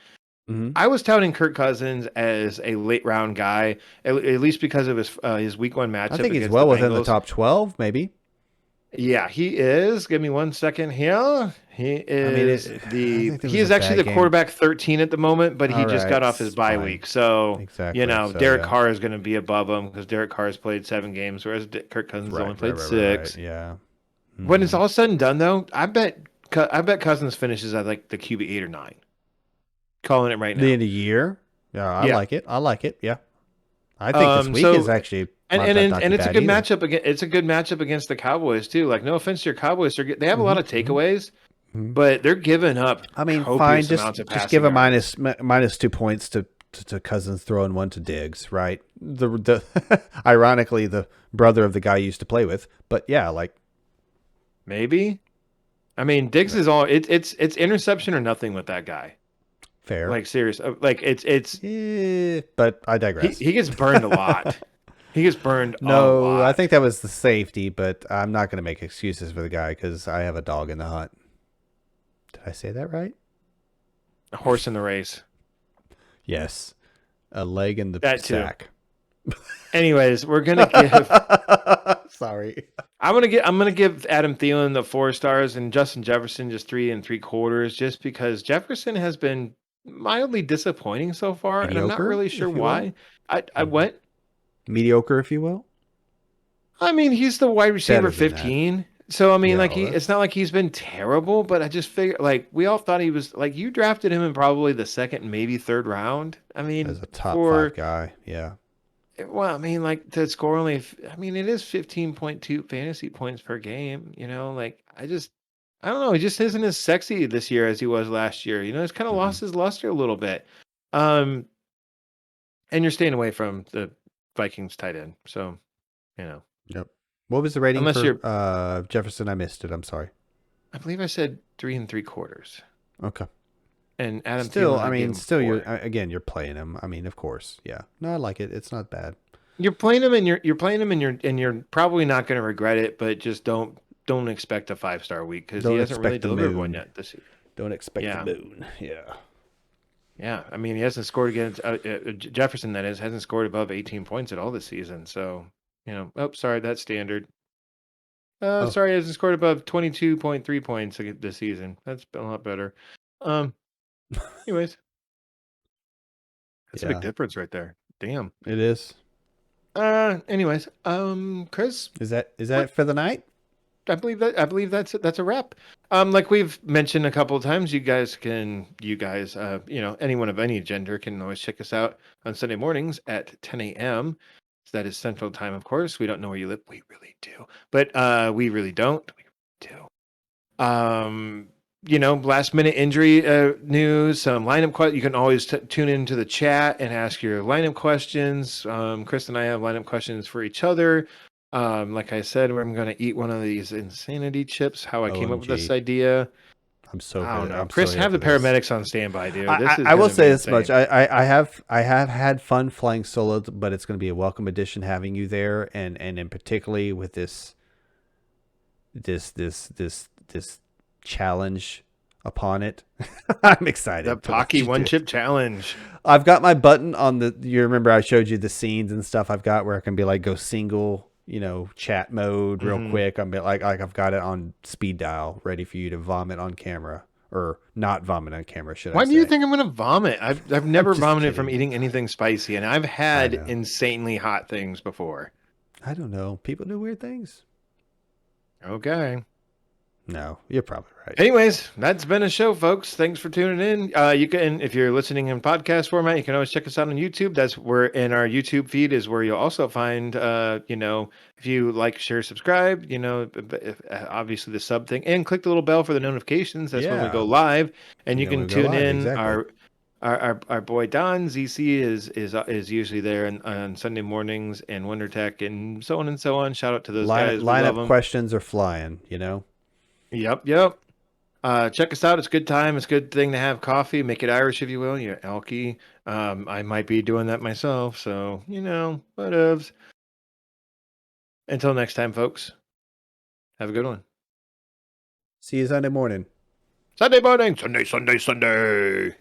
Mm-hmm. I was touting Kirk Cousins as a late round guy, at least because of his week 1 I matchup think he's against the well within the Bengals. top 12, maybe. Yeah, he is. Give me 1 second here. He I mean, is I think there he was a is actually bad the game. quarterback 13 at the moment, but he All just right, got off his it's bye fine. week. So, Exactly. So, Derek yeah. Carr is going to be above him because Derek Carr has played 7 games, whereas Kirk Cousins only played 6. Yeah. When it's Mhm. all said and done, though, I bet Cousins finishes at like the QB 8 or 9. Calling it right The now. end of year. Yeah, I Yeah. like it. Yeah. I think this week is So actually And not too it's a bad good either. matchup again. It's a good matchup against the Cowboys too. Like, no offense to your Cowboys, they have a lot of Mm-hmm. takeaways, Hmm. but they're giving up I mean, fine. copious Just amounts of just give passing a yards. minus 2 points to Cousins throwing one to Diggs, right? The ironically the brother of the guy you used to play with, but yeah, like Maybe. I mean, Diggs is all it's interception or nothing with that guy. fair. Like, serious. Like, it's But I he digress. he gets burned a lot. He gets burned a No, I think lot. that was the safety, but I'm not going to make excuses for the guy because I have a dog in the hunt. Did I say that right? A horse in the race. Yes, a leg in the That too. sack. Anyways, we're gonna give. Sorry. I'm gonna give Adam Thielen the 4 stars and Justin Jefferson just 3 3/4, just because Jefferson has been mildly disappointing so far, and I'm not Mediocre, really sure if you will. why. I Mhm. went. Mediocre, if you will. I mean, he's the wide receiver Better than that. 15. So I mean, Yeah, like well, it's not that's like he's been terrible, but I just figure like we all thought he was like you drafted him in probably the second, maybe third round. I as mean, a top 5 for guy. Yeah. well, I mean, like to score only, I mean, it is 15.2 fantasy points per game. Like I don't know. He just isn't as sexy this year as he was last year. He's kind of Hmm. lost his luster a little bit. Um, and you're staying away from the Vikings tight end. So, you know, Yep. What was the rating unless for you're, Jefferson? I missed it. I'm sorry. I believe I said 3 3/4, Okay. and Adam Still, Thielen, I I gave mean, him still, 4. you're playing him. I mean, of course, yeah. No, I like it. It's not bad. You're playing him, and you're playing him, and you're probably not going to regret it. But just don't expect a 5-star week because he Don't hasn't really expect the delivered one moon. yet this year. Don't expect the Yeah. moon. Yeah. Yeah, I mean, he hasn't scored against Jefferson. That is, hasn't scored above 18 points at all this season. So, oh, sorry, that's standard. Oh, Sorry, he hasn't scored above 22.3 points this season. That's been a lot better. Um, anyways, that's a big yeah. difference right there. Damn. It is. Anyways, Chris, Is that what it for the night? I believe that's a wrap. Like we've mentioned a couple of times, anyone of any gender can always check us out on Sunday mornings at 10 a.m. So that is Central Time, of course. We don't know where you live. We really do, but we really don't. We do. Last minute injury news, some lineup questions. You can always tune into the chat and ask your lineup questions. Chris and I have lineup questions for each other. Like I said, I'm going to eat one of these insanity chips. How I came up with this OMG. idea. I'm so I don't here. know. I'm so Chris, here have the for this. paramedics on standby, dude. This is I will going to be say this much. insane. I have had fun flying solo, but it's going to be a welcome addition having you there, and in particularly with this challenge upon it. I'm excited The to watch Pocky you One do it. Chip Challenge. I've got my button on the. You remember I showed you the scenes and stuff I've got where I can be like go single, chat mode real quick. I'm like I've got it on speed dial, ready for you to vomit on camera or not vomit on camera, should I Why do you say? think I'm going to vomit? I've I'm never just vomited from kidding. eating anything spicy, and I've I had know. insanely hot things before. I don't know. People do weird things. Okay. No, you're probably right. Anyways, that's been a show, folks. Thanks for tuning in. You can, if you're listening in podcast format, you can always check us out on YouTube. That's where in our YouTube feed is where you'll also find, if you like, share, subscribe, obviously the sub thing, and click the little bell for the notifications. That's when we go Yeah. live, and you When can we go tune live, in. exactly. Our boy Don ZC is usually there on Sunday mornings, and Wonder Tech and so on and so on. Shout out to those guys. We love Lineup them. questions are flying, Yep. Check us out. It's a good time. It's a good thing to have coffee. Make it Irish, if you will. You're Elky. I might be doing that myself. So, whatevs. Until next time, folks, have a good one. See you Sunday morning. Sunday morning. Sunday.